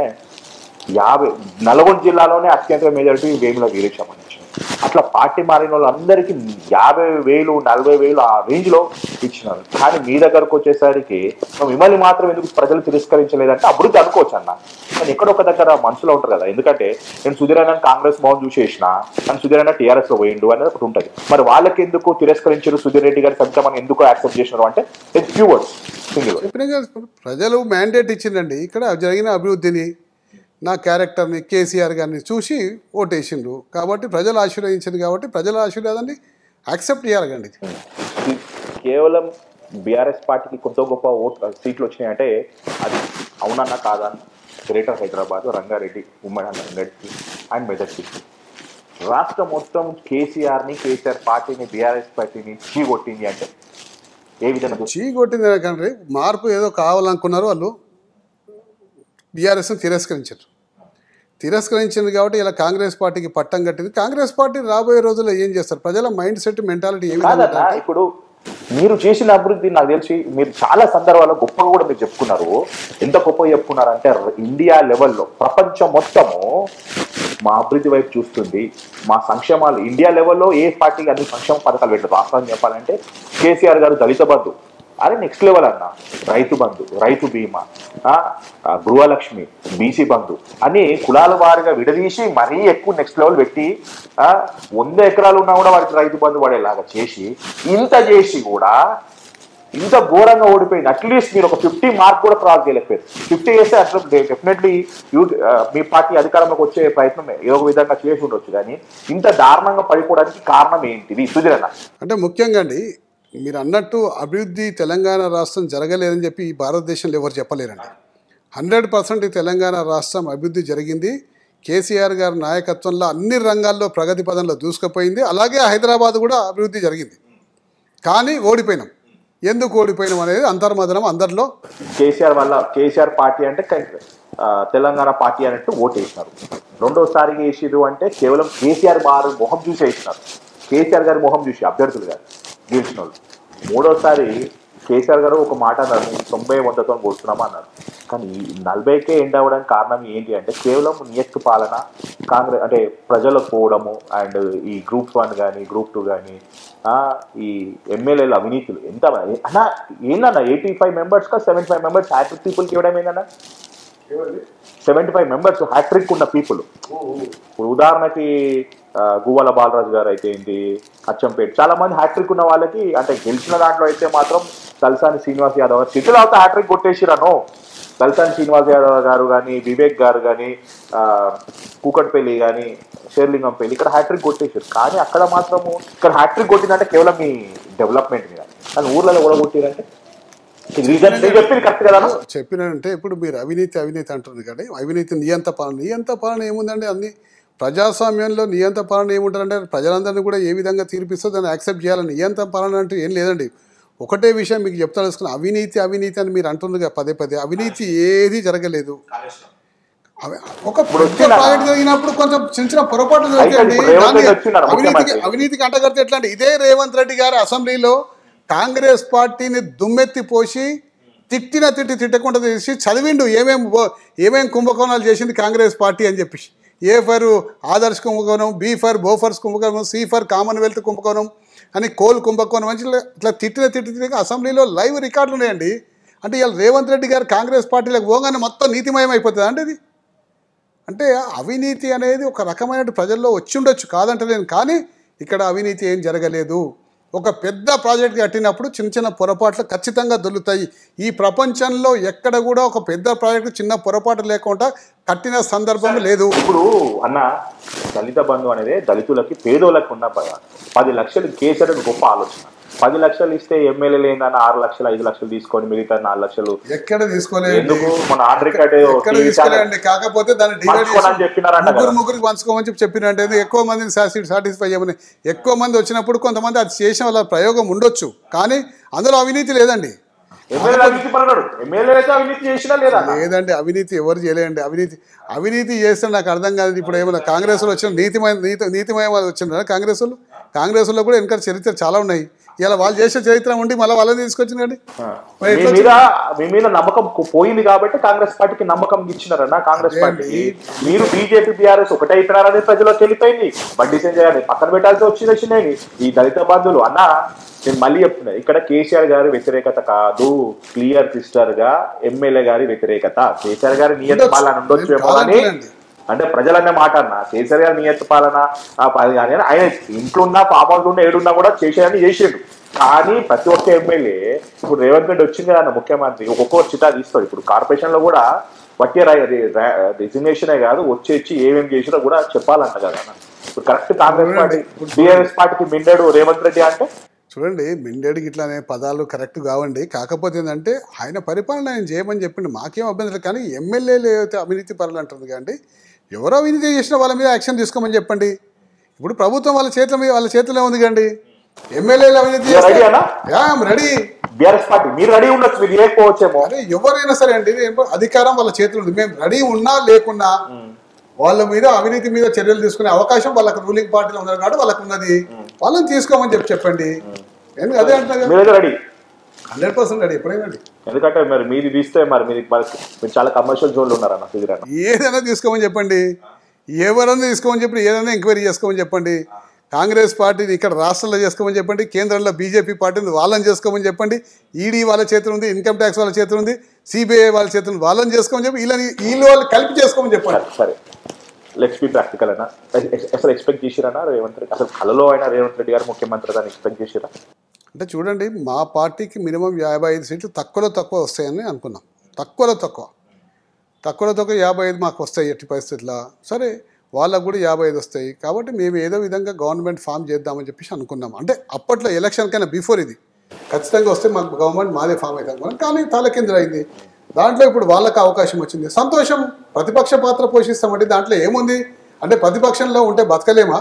50 జిల్లాలోనే అత్యంత మెజారిటీ వేముల వీరేశం అని వచ్చింది. అట్లా పార్టీ మారిన వాళ్ళందరికీ 50,000 40,000 ఆ రేంజ్లో ఇచ్చినారు. కానీ మీ దగ్గరకు వచ్చేసరికి మిమ్మల్ని మాత్రం ఎందుకు ప్రజలు తిరస్కరించలేదంటే అభివృద్ధి అనుకోవచ్చు అన్న. కానీ ఎక్కడొక దగ్గర మనసులో ఉంటారు కదా, ఎందుకంటే నేను సుధీరన్న కాంగ్రెస్ భవన్ చూసేసిన, కానీ సుధీరన్న టీఆర్ఎస్లో పోయిండు అనేది ఒకటి ఉంటుంది. మరి వాళ్ళకి ఎందుకు తిరస్కరించారు, సుధీర్ రెడ్డి గారి సంక్షేమాన్ని ఎందుకు యాక్సెప్ట్ చేసినారు అంటే ఫ్యూ వర్డ్స్ సింగిల్. ప్రజలు మ్యాండేట్ ఇచ్చిందండి. ఇక్కడ జరిగిన అభివృద్ధిని, నా క్యారెక్టర్ని, కేసీఆర్ గారిని చూసి ఓటేసిండ్రు. కాబట్టి ప్రజలు ఆశీర్వదించింది కాబట్టి ప్రజల ఆశీర్వాదాన్ని యాక్సెప్ట్ చేయాలండి. కేవలం బీఆర్ఎస్ పార్టీకి కొత్త గొప్ప సీట్లు వచ్చినాయంటే అది అవునన్నా కాదన్న. గ్రేటర్ హైదరాబాద్, రంగారెడ్డి, ఉమ్మడి రంగారెడ్డి అండ్ మెదక్ రాష్ట్రం మొత్తం కేసీఆర్ పార్టీని, బీఆర్ఎస్ పార్టీని చీగొట్టింది అంటే ఏ విధంగా చీగొట్టింది? కంటే మార్పు ఏదో కావాలనుకున్నారు వాళ్ళు, బీఆర్ఎస్ని తిరస్కరించింది కాబట్టి ఇలా కాంగ్రెస్ పార్టీకి పట్టం కట్టింది. కాంగ్రెస్ పార్టీ రాబోయే రోజుల్లో ఏం చేస్తారు? ప్రజల మైండ్ సెట్, మెంటాలిటీ ఏ విధంగా? ఇప్పుడు మీరు చేసిన అభివృద్ధి నాకు తెలిసి మీరు చాలా సందర్భాల్లో గొప్పగా కూడా మీరు చెప్పుకున్నారు. ఎంత గొప్పగా చెప్పుకున్నారంటే ఇండియా లెవెల్లో ప్రపంచం మొత్తము మా అభివృద్ధి వైపు చూస్తుంది, మా సంక్షేమాలు ఇండియా లెవెల్లో ఏ పార్టీకి అన్ని సంక్షేమ పథకాలు పెట్టదు. వాస్తవం చెప్పాలంటే కేసీఆర్ గారు దళిత బంధు అదే నెక్స్ట్ లెవెల్ అన్న, రైతు బంధు, రైతు బీమా, గృహలక్ష్మి, బీసీ బంధు అని కులాల వారిగా విడదీసి మరీ ఎక్కువ నెక్స్ట్ లెవెల్ పెట్టి 100 ఎకరాలు ఉన్నా కూడా వారికి రైతు బంధు పడేలాగా చేసి, ఇంత చేసి కూడా ఇంత ఘోరంగా ఓడిపోయింది. అట్లీస్ట్ మీరు ఒక 50 మార్క్ కూడా క్రాస్ చేయలేకపోయారు. 50 చేస్తే అట్లా డెఫినెట్లీ మీ పార్టీ అధికారంలోకి వచ్చే ప్రయత్నం ఏదో ఒక విధంగా చేసి ఉండొచ్చు. కానీ ఇంత దారుణంగా పడిపోవడానికి కారణం ఏంటిది సుధీరన్న? అంటే ముఖ్యంగా అండి, మీరు అన్నట్టు అభివృద్ధి తెలంగాణ రాష్ట్రం జరగలేదని చెప్పి ఈ భారతదేశంలో ఎవరు చెప్పలేరండి. 100% తెలంగాణ రాష్ట్రం అభివృద్ధి జరిగింది. కేసీఆర్ గారి నాయకత్వంలో అన్ని రంగాల్లో ప్రగతి పదంలో దూసుకుపోయింది. అలాగే హైదరాబాద్ కూడా అభివృద్ధి జరిగింది. కానీ ఓడిపోయినాం. ఎందుకు ఓడిపోయినాం అనేది అంతర్మదనం అందరిలో. కేసీఆర్ పార్టీ అంటే తెలంగాణ పార్టీ అన్నట్టు ఓటు వేసినారు. రెండోసారి వేసిరు అంటే కేవలం కేసీఆర్ గారు మొహం చూసి వేసినారు. కేసీఆర్ గారి మొహం చూసి అభ్యర్థులు గారు గెలిచిన వాళ్ళు. మూడోసారి కేసీఆర్ గారు ఒక మాట అన్నారు, 90-100తో కొడుతున్నామా అన్నారు. కానీ 40కే ఎండ్ అవ్వడానికి కారణం ఏంటి అంటే కేవలం నియత్ పాలన, కాంగ్రెస్ అంటే ప్రజలకు పోవడము అండ్ ఈ Group 1 కానీ Group 2 కానీ ఈ ఎమ్మెల్యేల అవినీతులు ఎంత అన్నా ఏందన్నా 85 మెంబర్స్గా 75 మెంబర్స్ హ్యాట్రిక్ పీపుల్కి ఇవ్వడం ఏందన్నా? 75 మెంబర్స్ హ్యాట్రిక్ ఉన్న పీపుల్. ఇప్పుడు ఉదాహరణకి గువ్వల బాలరాజు గారు అయితే ఏంటి, అచ్చంపేట చాలా మంది హ్యాట్రిక్ ఉన్న వాళ్ళకి అంటే గెలిచిన దాంట్లో అయితే మాత్రం తలసాని శ్రీనివాస్ యాదవ్ గారు సిటీలో అయితే హ్యాట్రిక్ కొట్టేసిరను. తలసాని శ్రీనివాస్ యాదవ్ గారు కానీ, వివేక్ గారు కానీ, కూకట్పల్లి కానీ, షేర్లింగంపల్లి ఇక్కడ హ్యాట్రిక్ కొట్టేసారు. కానీ అక్కడ మాత్రము ఇక్కడ హ్యాట్రిక్ కొట్టిందంటే కేవలం మీ డెవలప్మెంట్ మీద. కానీ ఊర్లలో కూడా కొట్టిరంటే చెప్పినంటే ఇప్పుడు మీరు అవినీతి అంటుంది కదా, అవినీతి నియంత పాలన ఏముందండి? అన్ని ప్రజాస్వామ్యంలో నియంత పాలన ఏముంటుందంటే ప్రజలందరినీ కూడా ఏ విధంగా తీర్పిస్తో దాన్ని యాక్సెప్ట్ చేయాలని. నియంత పాలన అంటే ఏం లేదండి. ఒకటే విషయం మీకు చెప్తా తెలుసుకుని, అవినీతి అని మీరు అంటుంది పదే అవినీతి ఏది జరగలేదు. ఒక ప్రాజెక్ట్ జరిగినప్పుడు కొంచెం చిన్న పొరపాటు జరిగింది. అవినీతికి అంటగడితే ఎట్లా అంటే, ఇదే రేవంత్ రెడ్డి గారు అసెంబ్లీలో కాంగ్రెస్ పార్టీని దుమ్మెత్తి పోసి తిట్టకుండా చేసి చదివిండు ఏమేం కుంభకోణాలు చేసింది కాంగ్రెస్ పార్టీ అని చెప్పేసి. ఏ ఫర్ ఆదర్శ్ కుంభకోణం, బి ఫర్ బోఫర్స్ కుంభకోణం, సి ఫర్ కామన్వెల్త్ కుంభకోణం అని, కోల్ కుంభకోణం అని ఇట్లా తిట్టిన అసెంబ్లీలో లైవ్ రికార్డులు ఉన్నాయండి. అంటే ఇవాళ రేవంత్ రెడ్డి గారు కాంగ్రెస్ పార్టీలకు పోగానే మొత్తం నీతిమయం అయిపోతుంది అంటే ఇది. అంటే అవినీతి అనేది ఒక రకమైన ప్రజల్లో వచ్చి ఉండొచ్చు, కాదంటలేను. కానీ ఇక్కడ అవినీతి ఏం జరగలేదు. ఒక పెద్ద ప్రాజెక్ట్ కట్టినప్పుడు చిన్న పొరపాట్లు ఖచ్చితంగా దొరుకుతాయి. ఈ ప్రపంచంలో ఎక్కడ కూడా ఒక పెద్ద ప్రాజెక్టు చిన్న పొరపాటు లేకుండా కట్టిన సందర్భం లేదు. ఇప్పుడు అన్న దళిత బంధు అనేది దళితులకి పేదోళ్ళకి ఉన్న 10 లక్షలు కేసీఆర్ గొప్ప ఆలోచన. 10 లక్షలు ఇస్తే ఎమ్మెల్యేలు ఏందన్న 6 లక్షలు 5 లక్షలు తీసుకొని మిగతా 4 లక్షలు ఎక్కడ తీసుకోలేదు. ఎందుకు మన ఆర్డర్ రికార్డు కాకపోతే దాన్ని చెప్పినారంట ముగ్గురికి పంచుకోమని చెప్పినట్టు ఎక్కువ మందిని సాటిస్ఫై చేయమని. ఎక్కువ మంది వచ్చినప్పుడు కొంతమంది అది చేసిన వాళ్ళ ప్రయోగం ఉండొచ్చు, కానీ అందులో అవినీతి లేదండి. లేదండి, అవినీతి ఎవరు చేయలేదండి. అవినీతి చేస్తే నాకు అర్థం కాదు. ఇప్పుడు ఏమైనా కాంగ్రెస్ లో వచ్చిన నీతిమయం వచ్చిన కాంగ్రెస్ లో కూడా వెనక చరిత్ర చాలా ఉన్నాయి. ఇలా వాళ్ళు చేసే చరిత్ర ఉండి మళ్ళీ వాళ్ళని తీసుకొచ్చినండి. మీ మీద నమ్మకం పోయింది కాబట్టి కాంగ్రెస్ పార్టీకి నమ్మకం ఇచ్చినారన్న. కాంగ్రెస్ పార్టీకి మీరు బీజేపీ బీఆర్ఎస్ ఒకటే అయిపోయినారని ప్రజలకు వెళ్ళిపోయింది. బండి సంజయ్ గారిని పక్కన పెట్టాల్సి వచ్చినాయి ఈ దళిత బంధువులు అన్న. నేను మళ్ళీ చెప్తున్నా, ఇక్కడ కేసీఆర్ గారి వ్యతిరేకత కాదు, క్లియర్ సిస్టర్ గా ఎమ్మెల్యే గారి వ్యతిరేకత. కేసీఆర్ గారి నియత పాలన ఉండొచ్చేమో అని అంటే ప్రజలనే మాట అన్న. కేసీఆర్ గారి నియత పాలన కానీ ఆయన ఇంట్లో ఉన్న ఫామ్ హౌస్ ఉన్న ఏడున్నా కూడా చేసేయని చేసిండు. కానీ ప్రతి ఒక్క ఎమ్మెల్యే ఇప్పుడు రేవంత్ రెడ్డి వచ్చింది కదా ముఖ్యమంత్రి, ఒక్కొక్క చిటా తీస్తాడు. ఇప్పుడు కార్పొరేషన్ లో కూడా వట్టి రిజిగ్నేషనే కాదు, వచ్చి ఏమేమి చేసినా కూడా చెప్పాలంట కదా. ఇప్పుడు కరెక్ట్ కాంగ్రెస్ పార్టీ బీఆర్ఎస్ పార్టీకి మిండాడు రేవంత్ రెడ్డి అంటే చూడండి. మిండేడికి ఇట్లానే పదాలు కరెక్ట్ కావండి. కాకపోతే ఏంటంటే ఆయన పరిపాలన ఆయన చేయమని చెప్పిండు, మాకేం అభ్యంతరం. కానీ ఎమ్మెల్యేలు ఏదైతే అవినీతి పరులు అంటుంది కానీ ఎవరో అవినీతి చేసిన వాళ్ళ మీద యాక్షన్ తీసుకోమని చెప్పండి. ఇప్పుడు ప్రభుత్వం వాళ్ళ చేతిలో ఉంది కండి. ఎమ్మెల్యేలు అవినీతి రెడీ, బీఆర్ఎస్ పార్టీ మీరు రెడీ ఉండొచ్చు, మీరు లేకపోవచ్చేమో. అదే ఎవరైనా సరే అండి, అధికారం వాళ్ళ చేతిలో ఉంది. మేము రెడీ ఉన్నా లేకున్నా వాళ్ళ మీద అవినీతి మీద చర్యలు తీసుకునే అవకాశం వాళ్ళకి రూలింగ్ పార్టీలో ఉన్నారు కాబట్టి వాళ్ళకు ఉన్నది. వాళ్ళని తీసుకోమని చెప్పండి. అదే అంటున్నా, 100% రెడీ ఎప్పుడైనా. ఎందుకంటే మరి మీది తీస్తే మరి మీరు చాలా కమర్షియల్ జోన్లు ఉన్నారన్న. ఏదైనా తీసుకోమని చెప్పండి, ఎవరైనా తీసుకోమని చెప్పి ఏదైనా ఎంక్వైరీ చేసుకోమని చెప్పండి. కాంగ్రెస్ పార్టీని ఇక్కడ రాష్ట్రంలో చేసుకోమని చెప్పండి, కేంద్రంలో బీజేపీ పార్టీని వాళ్ళని చేసుకోమని చెప్పండి. ఈడీ వాళ్ళ చేతులు ఉంది, ఇన్కమ్ ట్యాక్స్ వాళ్ళ చేతులు ఉంది, సిబిఐ వాళ్ళ చేతులు వాళ్ళని చేసుకోమని చెప్పి వీళ్ళు వాళ్ళు కలిపి చేసుకోమని చెప్పండి. సరే, లెట్స్ బి ప్రాక్టికల్ అన్న. అసలు ఎక్స్పెక్ట్ చేసిరన్నా రేవంత్ రెడ్డి? అసలు కళలో అయినా రేవంత్ రెడ్డి గారు ముఖ్యమంత్రి దాన్ని ఎక్స్పెక్ట్ చేసిరా? అంటే చూడండి, మా పార్టీకి మినిమం 55 సీట్లు తక్కువ వస్తాయని అనుకున్నాం. తక్కువలో తక్కువ 55 మాకు వస్తాయి ఎట్టి పరిస్థితుల్లో. సరే, వాళ్ళకు కూడా 55 వస్తాయి. కాబట్టి మేము ఏదో విధంగా గవర్నమెంట్ ఫామ్ చేద్దామని చెప్పేసి అనుకున్నాం. అంటే అప్పట్లో ఎలక్షన్ కన్నా బిఫోర్ ఇది ఖచ్చితంగా వస్తే మాకు గవర్నమెంట్ మాదే ఫామ్ అవుతాం. కానీ తలకిందులైంది. దాంట్లో ఇప్పుడు వాళ్ళకి అవకాశం వచ్చింది, సంతోషం. ప్రతిపక్ష పాత్ర పోషిస్తామంటే దాంట్లో ఏముంది అంటే ప్రతిపక్షంలో ఉంటే బతకలేమా?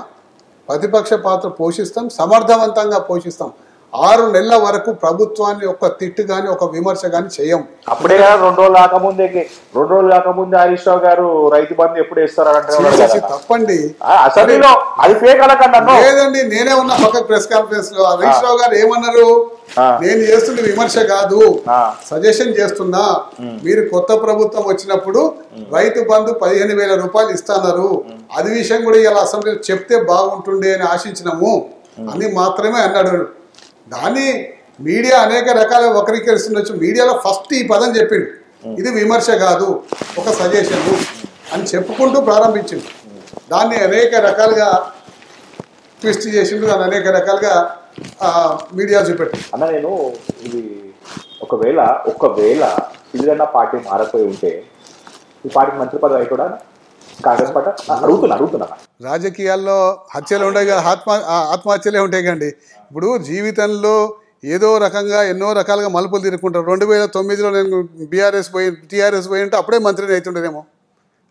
ప్రతిపక్ష పాత్ర పోషిస్తాం, సమర్థవంతంగా పోషిస్తాం. 6 నెలల వరకు ప్రభుత్వాన్ని ఒక తిట్టు కానీ ఒక విమర్శ కానీ చేయం. అప్పుడే కదా 2 రోజులు కాకముందే హరీష్ రావు గారు రైతు బంధు ఎప్పుడు వేస్తారంటే తప్పండి. లేదండి, నేనే ఉన్నా పక్క ప్రెస్ కాన్ఫరెన్స్ లో. హరీష్ రావు గారు ఏమన్నారు, నేను చేస్తున్న విమర్శ కాదు, సజెషన్ చేస్తున్నా. మీరు కొత్త ప్రభుత్వం వచ్చినప్పుడు రైతు బంధు 15,000 రూపాయలు ఇస్తున్నారు, అది విషయం కూడా ఇలా అసెంబ్లీలో చెప్తే బాగుంటుండే అని ఆశించినాము అని మాత్రమే అన్నాడు. దాన్ని మీడియా అనేక రకాల వక్రీకరిస్తుండొచ్చు. మీడియాలో ఫస్ట్ ఈ పదం చెప్పిండు, ఇది విమర్శ కాదు ఒక సజెషన్ అని చెప్పుకుంటూ ప్రారంభించిండు. దాన్ని అనేక రకాలుగా ట్విస్ట్ చేసిండు, దాన్ని అనేక రకాలుగా మీడియా చూపెట్టు. అన్న, నేను ఇది ఒకవేళ సిరిదన్న పార్టీ మారపోయి ఉంటే ఈ పార్టీకి మంత్రి పదవి అయిపోడా? కాంగ్రెస్ పార్టీ అడుగుతున్నా. రాజకీయాల్లో హత్యలు ఉంటాయి కదా, ఆత్మహత్యలే ఉంటాయి కండి. ఇప్పుడు జీవితంలో ఏదో రకంగా ఎన్నో రకాలుగా మలుపులు తిరుక్కుంటారు. 2009లో నేను టీఆర్ఎస్ పోయి ఉంటే అప్పుడే మంత్రిని అవుతుండేనేమో.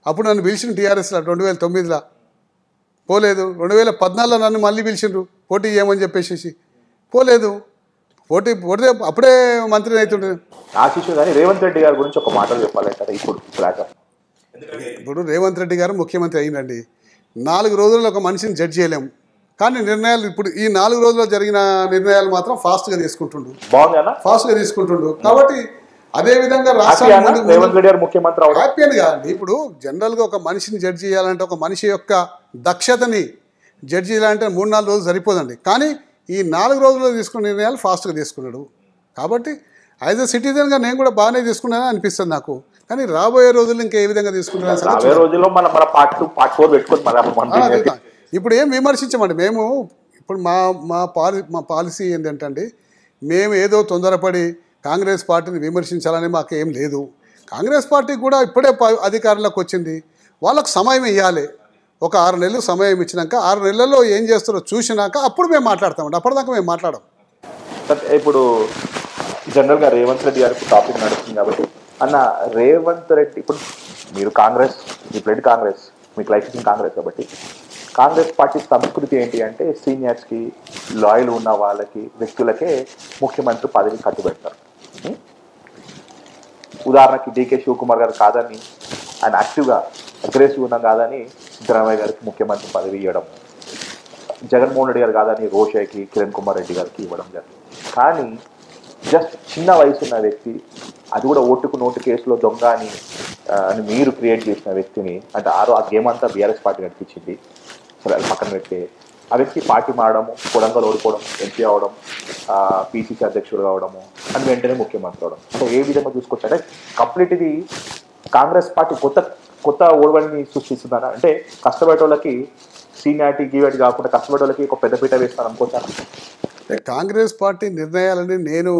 అప్పుడు నన్ను పిలిచిన టీఆర్ఎస్లో 2009లో పోలేదు. 2014లో నన్ను మళ్ళీ పిలిచిండ్రు పోటీ చేయమని చెప్పేసి, పోలేదు. పోటీ అప్పుడే మంత్రిని అవుతుండే. ఆశిషు కానీ రేవంత్ రెడ్డి గారి గురించి ఒక మాటలు చెప్పాలంటారా? ఇప్పుడు రేవంత్ రెడ్డి గారు ముఖ్యమంత్రి అయిందండి. 4 రోజుల్లో ఒక మనిషిని జడ్జ్ చేయలేము. కానీ నిర్ణయాలు ఇప్పుడు ఈ 4 రోజుల్లో జరిగిన నిర్ణయాలు మాత్రం ఫాస్ట్గా తీసుకుంటుండు. కాబట్టి అదేవిధంగా ముఖ్యమంత్రి హ్యాపీ అని కాదండి. ఇప్పుడు జనరల్గా ఒక మనిషిని జడ్జ్ చేయాలంటే ఒక మనిషి యొక్క దక్షతని జడ్జ్ చేయాలంటే 3-4 రోజులు సరిపోదండి. కానీ ఈ 4 రోజుల్లో తీసుకున్న నిర్ణయాలు ఫాస్ట్గా తీసుకున్నాడు. కాబట్టి యాజ్ ఎ సిటిజన్గా నేను కూడా బాగానే తీసుకున్నానని అనిపిస్తుంది నాకు. కానీ రాబోయే రోజుల్లో ఇంకా ఏ విధంగా తీసుకుంటున్నాను. ఇప్పుడు ఏం విమర్శించమండి మేము. ఇప్పుడు మా పాలసీ ఏంటంటే మేము ఏదో తొందరపడి కాంగ్రెస్ పార్టీని విమర్శించాలని మాకేం లేదు. కాంగ్రెస్ పార్టీ కూడా ఇప్పుడే అధికారంలోకి వచ్చింది, వాళ్ళకు సమయం ఇవ్వాలి. ఒక 6 నెలలు సమయం ఇచ్చినాక 6 నెలల్లో ఏం చేస్తారో చూసినాక అప్పుడు మేము మాట్లాడతామండి. అప్పటిదాకా మేము మాట్లాడం. ఇప్పుడు జనరల్గా రేవంత్ రెడ్డి గారికి టాపిక్ నడుస్తుంది కాబట్టి అన్న, రేవంత్ రెడ్డి ఇప్పుడు మీరు కాంగ్రెస్, మీ బ్లడ్ కాంగ్రెస్, మీకు లైఫ్ ఇన్ కాంగ్రెస్ కాబట్టి కాంగ్రెస్ పార్టీ సంస్కృతి ఏంటి అంటే సీనియర్స్కి లాయల్ ఉన్న వాళ్ళకి వ్యక్తులకే ముఖ్యమంత్రి పదవి కట్టుబెడతారు. ఉదాహరణకి డీకే శివకుమార్ గారు కాదని, ఆయన యాక్టివ్గా అగ్రెసివ్ ఉన్న కాదని సిద్ధరామయ్య గారికి ముఖ్యమంత్రి పదవి ఇవ్వడం, జగన్మోహన్ రెడ్డి గారు కాదని రోషయ్యకి, కిరణ్ కుమార్ రెడ్డి గారికి ఇవ్వడం జరిగింది. కానీ జస్ట్ చిన్న వయసు ఉన్న వ్యక్తి, అది కూడా ఓటుకు నోటు కేసులో దొంగ అని మీరు క్రియేట్ చేసిన వ్యక్తిని, అంటే ఆ గేమ్ అంతా బీఆర్ఎస్ పార్టీ నడిపించింది. సరే అది పక్కన పెడితే ఆ వ్యక్తి పార్టీ మారడము, కొడంగల్ ఓడిపోవడం, ఎంపీ అవడం, పీసీసీ అధ్యక్షుడు కావడము, అని వెంటనే ముఖ్యమంత్రి అవడం. సో ఏ విధంగా చూసుకోవచ్చు అంటే కంప్లీట్ ఇది కాంగ్రెస్ పార్టీ కొత్త ఓడవడిని సృష్టిస్తుందన్న. అంటే కష్టపడే వాళ్ళకి సీనియారిటీ గీవాటి కాకుండా కష్టపడే వాళ్ళకి ఒక పెద్దపీట వేస్తాను అనుకుంటాను. కాంగ్రెస్ పార్టీ నిర్ణయాలని నేను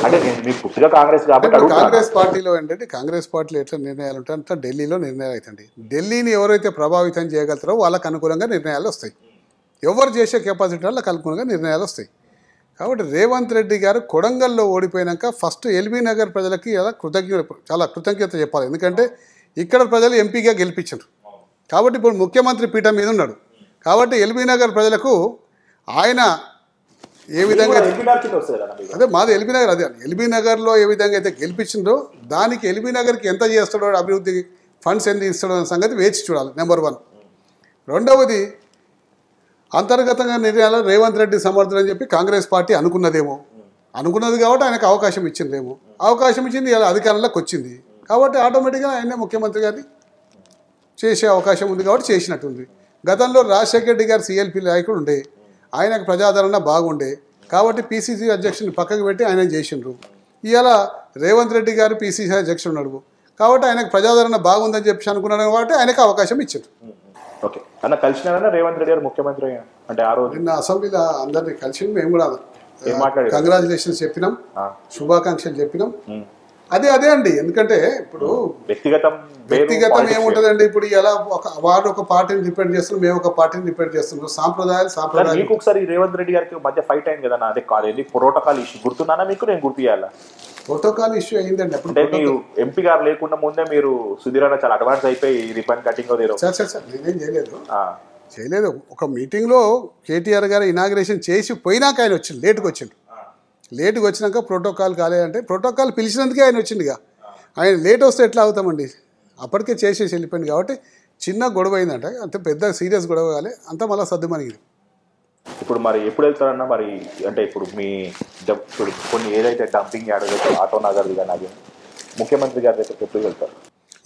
అంటే నేను మీకు పుట్టిగా కాంగ్రెస్ కాబట్టి కాంగ్రెస్ పార్టీలో ఏంటంటే కాంగ్రెస్ పార్టీలో ఎట్లా నిర్ణయాలు ఉంటాయి అంటే ఢిల్లీలో నిర్ణయాలు అవుతాయండి. ఢిల్లీని ఎవరైతే ప్రభావితం చేయగలుగుతారో వాళ్ళకు అనుకూలంగా నిర్ణయాలు వస్తాయి. ఎవరు చేసే కెపాసిటీ వాళ్ళకి అనుకూలంగా నిర్ణయాలు వస్తాయి. కాబట్టి రేవంత్ రెడ్డి గారు కొడంగల్లో ఓడిపోయాక ఫస్ట్ ఎల్బీ నగర్ ప్రజలకి చాలా కృతజ్ఞత చెప్పాలి. ఎందుకంటే ఇక్కడ ప్రజలు ఎంపీగా గెలిపించారు కాబట్టి ఇప్పుడు ముఖ్యమంత్రి పీఠం మీద ఉన్నాడు. కాబట్టి ఎల్బీ నగర్ ప్రజలకు ఆయన ఏ విధంగా అదే మాది ఎల్బీ నగర్, అదే ఎల్బీ నగర్లో ఏ విధంగా అయితే గెలిపించిందో దానికి ఎల్బీ నగర్కి ఎంత చేస్తాడో, అభివృద్ధి ఫండ్స్ ఎంత ఇస్తాడో అనే సంగతి వేచి చూడాలి. నెంబర్ 1. రెండవది, అంతర్గతంగా నిర్ణయాలు రేవంత్ రెడ్డి సమర్థులు అని చెప్పి కాంగ్రెస్ పార్టీ అనుకున్నది కాబట్టి ఆయనకు అవకాశం ఇచ్చిందేమో. అవకాశం ఇచ్చింది, ఇలా అధికారంలోకి వచ్చింది కాబట్టి ఆటోమేటిక్గా ఆయనే ముఖ్యమంత్రి గారిని చేసే అవకాశం ఉంది కాబట్టి చేసినట్టుంది. గతంలో రాజశేఖర రెడ్డి గారు సిఎల్పి నాయకుడు ఉండే, ఆయనకు ప్రజాదరణ బాగుండే కాబట్టి పీసీసీ అధ్యక్షుడిని పక్కకు పెట్టి ఆయన చేసిండ్రు. ఇవాళ రేవంత్ రెడ్డి గారు పీసీసీ అధ్యక్షుడు ఉన్నాడు కాబట్టి ఆయనకు ప్రజాదరణ బాగుందని చెప్పి అనుకున్నాడు కాబట్టి ఆయనకు అవకాశం ఇచ్చారు. ఓకే అన్న, కలిసిన రేవంత్ రెడ్డి గారు ముఖ్యమంత్రి అంటే ఆ రోజు నిన్న అసెంబ్లీలో అందరినీ కలిసి మేము కూడా కంగ్రాచులేషన్స్ చెప్పినాం, శుభాకాంక్షలు చెప్పినాం. అదే అండి. ఎందుకంటే ఇప్పుడు వ్యక్తిగతం ఏముంటుందండి, ఇప్పుడు ఎలా వారు ఒక పార్టీని డిపెండ్ చేస్తున్నారు, మేము ఒక పార్టీని డిపెండ్ చేస్తున్నాం. సాంప్రదాయాలు మీకు ఒకసారి రేవంత్ రెడ్డి గారికి మధ్య ఫైట్ అయింది కదా, అదే కాలేదు ప్రోటోకాల్ ఇష్యూ గుర్తున్నానా మీకు? నేను గుర్తు చేయాలా? ప్రోటోకాల్ ఇష్యూ అయిందండి. అంటే మీరు ఎంపీ గారు లేకుండా ముందే మీరు సుధీరణ చాలా అడ్వాన్స్ అయిపోయి రిబన్ కటింగ్ నేనేం చేయలేదు. ఒక మీటింగ్లో కేటీఆర్ గారు ఇనాగ్రేషన్ చేసి పోయినాక ఆయన వచ్చిండు, లేటుగా వచ్చినాక ప్రోటోకాల్ కాలేదంటే ప్రోటోకాల్ పిలిచినందుకే ఆయన వచ్చిందిగా. ఆయన లేట్ వస్తే ఎట్లా అవుతామండి? అప్పటికే చేసేసి వెళ్ళిపోయింది కాబట్టి చిన్న గొడవ అయిందంట, అంత పెద్ద సీరియస్ గొడవ కాలే, అంతా మళ్ళీ సర్దుమణిగింది. ఇప్పుడు మరి ఎప్పుడు వెళ్తారన్నా మరి? అంటే ఇప్పుడు మీ కొన్ని ఏదైతే డంపింగ్ యాడ్ ఆటో నగర్ది కానీ ముఖ్యమంత్రి గారి దగ్గర ఎప్పుడు వెళ్తారు?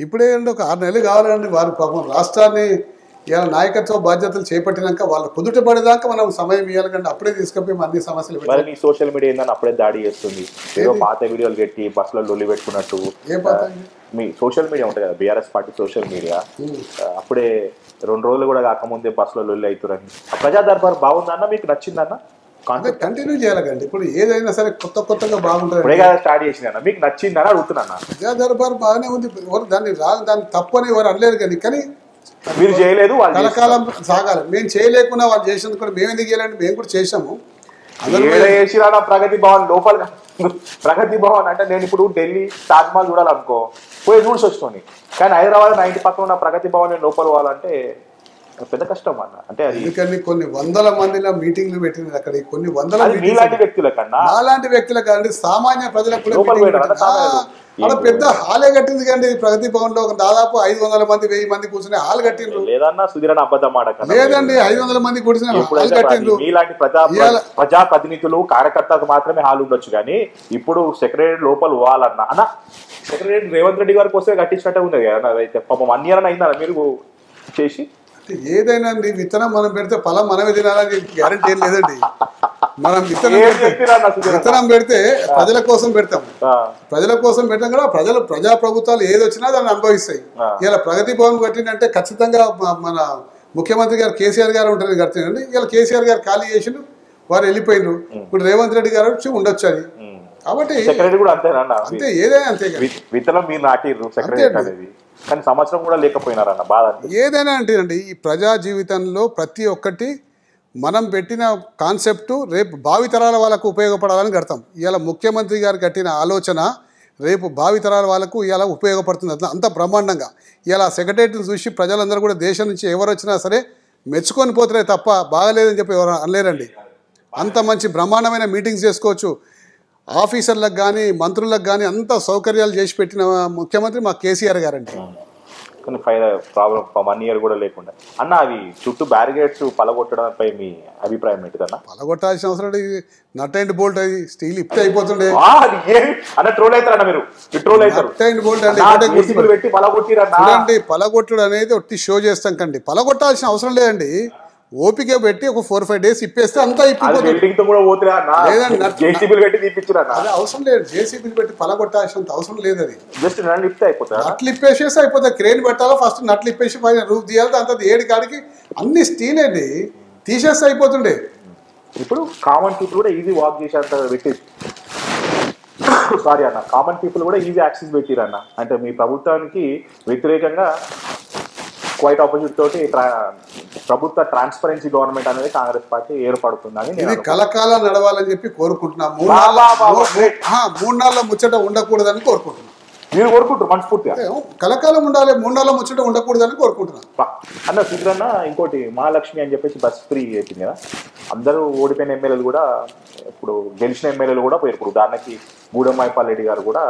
ఇప్పుడే ఒక 6 నెలలు కావాలండి. వారు పాపం రాష్ట్రాన్ని ఇలా నాయకత్వ బాధ్యతలు చేపట్టినాక వాళ్ళు కుదుట పడేదాకా మనం సమయం ఇవ్వాలి కంటే అప్పుడే తీసుకుపోయి అన్ని సమస్యలు. మరి మీ సోషల్ మీడియా ఏందని అప్పుడే దాడి చేస్తుంది, ఏదో పాత వీడియోలు పెట్టి బస్సులో లొల్లి పెట్టుకున్నట్టు. మీ సోషల్ మీడియా ఉంటుంది కదా, బీఆర్ఎస్ పార్టీ సోషల్ మీడియా, అప్పుడే 2 రోజులు కూడా కాకముందే బస్సులో లొల్లి అవుతారని. ఆ ప్రజా దర్బార్ బాగుందన్న, మీకు నచ్చిందన్న? కంటిన్యూ చేయాలండి. ఇప్పుడు ఏదైనా సరే కొత్తగా బాగుంటుంది. స్టార్ట్ చేసిన మీకు నచ్చిందని అడుగుతున్నా. ప్రజా దర్బార్ బాగానే ఉంది, దాన్ని తప్పు అని ఎవరు అనలేదు. కానీ మీరు చేయలేదు, కలకాలం సాగాలి. మేము చేయలేకుండా వాళ్ళు చేసినందుకు కూడా మేము ఎందుకు చేయాలంటే మేము కూడా చేసాము. ప్రగతి భవన్ లోపల, ప్రగతి భవన్ అంటే నేను ఇప్పుడు ఢిల్లీ తాజ్మహల్ చూడాలనుకో పోయి చూసి వస్తుంది, కానీ హైదరాబాద్ 90 పక్కన ఉన్న ప్రగతి భవన్ లోపల పోవాలంటే పెద్ద కష్టం అన్న. అంటే ఎందుకని కొన్ని వందల మందిలో మీటింగ్లు పెట్టింది అక్కడ, కొన్ని వందల మీలాంటి వ్యక్తుల కన్నా అలాంటి వ్యక్తుల కంటే సామాన్య ప్రజలకు అలా పెద్ద హాలే కట్టింది కండి. ప్రగతి భవన్ లో దాదాపు 500 మంది 1000 మంది కూర్చునే హాల్ కట్టిండ్రు. లేదన్నా సుధీరణ అబద్ధం ఆడక లేదండి, 500 మంది కూర్చునే హాల్ కట్టిండ్రు. మీలాంటి ప్రజాప్రతినిధులు కార్యకర్తలకు మాత్రమే హాల్ ఉండొచ్చు, కానీ ఇప్పుడు సెక్రటరీ లోపల పోవాలన్నా అన్న సెక్రటరీ రేవంత్ రెడ్డి గారి కోసమే కట్టించినట్టే ఉంది కదా. అయితే పాపం 1 year అయిందా మీరు చేసి? ఏదైనా విత్తనం మనం పెడితే ఫలం మనమే తినాలని గ్యారెంటీ ఏం లేదండి. మనం విత్తనం పెడితే ప్రజల కోసం పెడతాం, కూడా ప్రజాప్రభుత్వాలు ఏది వచ్చినా దాన్ని అనుభవిస్తాయి. ఇలా ప్రగతి భవన్ కట్టిందంటే ఖచ్చితంగా మన ముఖ్యమంత్రి గారు కేసీఆర్ గారు ఉంటారని కడుతుందండి. ఇలా కేసీఆర్ గారు ఖాళీ చేసిండు, వారు వెళ్ళిపోయినారు. ఇప్పుడు రేవంత్ రెడ్డి గారు వచ్చి ఉండొచ్చు. అది కాబట్టి సెక్రటరీ కూడా అంతేనన్న, అంతే ఏదైనా అంతే కదా. విత్తనం మీరు నాటిర్రు సెక్రటరీ అనేది, కానీ సంవత్సరం కూడా లేకపోయినారన్న బాధ. ఏదైనా అంటేనండి ఈ ప్రజా జీవితంలో ప్రతి ఒక్కటి మనం పెట్టిన కాన్సెప్టు రేపు భావితరాల వాళ్ళకు ఉపయోగపడాలని కడతాం. ఇవాళ ముఖ్యమంత్రి గారు కట్టిన ఆలోచన రేపు భావితరాల వాళ్ళకు ఇలా ఉపయోగపడుతుంది అంత బ్రహ్మాండంగా. ఇలా సెక్రటరీని చూసి ప్రజలందరూ కూడా దేశం నుంచి ఎవరు వచ్చినా సరే మెచ్చుకొని పోతారే తప్ప బాగలేదని చెప్పి ఎవరు అనలేరండి. అంత మంచి బ్రహ్మాండమైన మీటింగ్స్ చేసుకోవచ్చు. ఆఫీసర్లకు కానీ మంత్రులకు కానీ అంత సౌకర్యాలు చేసి పెట్టిన ముఖ్యమంత్రి మా కేసీఆర్ గారండి. కానీ ప్రాబ్లం 1 year కూడా లేకుండా అన్న, అవి చుట్టూ బ్యారిగేడ్స్ పలగొట్టడంపై మీ అభిప్రాయం ఏంటిదన్న? పలగొట్టాల్సిన అవసరం లేదు, నట్ అండ్ బోల్ట్ అది స్టీల్ ఇప్తే అయిపోతుండే అన్న. ట్రోల్ అవుతారన్న మీరు, ట్రోల్ అవుతారు. నట్ అండ్ బోల్ట్ పెట్టి పలగొట్టిరన్న. చూడండి, పలగొట్టుడు అనేది ఒట్టి షో చేస్తాం కండి, పలగొట్టాల్సిన అవసరం లేదండి. ఓపిక పెట్టి ఒక 4-5 days ఇప్పేస్తే అంతా అయిపోతుంది. అది అవసరం లేదు, జేసీబీలు పెట్టి పలగొట్టాల్సినంత అవసరం లేదు. అది జస్ట్ నట్లు ఇప్పేసేసి అయిపోతుంది. క్రేన్ పెట్టాలా ఫస్ట్, నట్లు ఇప్పేసి పైన రూఫ్ తీయాలి, దాంతో 7 కాడికి అన్ని స్టీల్ అండి, తీసేస్తే అయిపోతుండే. ఇప్పుడు కామన్ పీపుల్ కూడా ఈజీ వాక్ చేసేంత పెట్టేసి సారీ అన్న, కామన్ పీపుల్ కూడా ఈజీ యాక్సెస్ పెట్టిరన్న. అంటే మీ ప్రభుత్వానికి వ్యతిరేకంగా క్వైట్ ఆపోజిట్ తోటి ప్రభుత్వ ట్రాన్స్పరెన్సీ గవర్నమెంట్ అనేది కాంగ్రెస్ పార్టీ ఏర్పడుతుందని ఇది కలకాలం నడవాలని చెప్పి కోరుకుంటున్నా. 3 నాళ్ళ ముచ్చట ఉండకూడదని కోరుకుంటున్నా. మీరు కోరుకుంటారు మనస్ఫూర్తిగా కలకాలం ఉండాలి, 3 నాళ్ళ ముచ్చట ఉండకూడదని కోరుకుంటున్నా అన్న. సుధీరన్న, ఇంకోటి మహాలక్ష్మి అని చెప్పేసి బస్ ఫ్రీ అయిపోయింది కదా, అందరూ ఓడిపోయిన ఎమ్మెల్యేలు కూడా ఇప్పుడు గెలిచిన ఎమ్మెల్యేలు కూడా పోయారు. ఇప్పుడు ఉదాహరణకి గూడెంమైపాల్ రెడ్డి గారు కూడా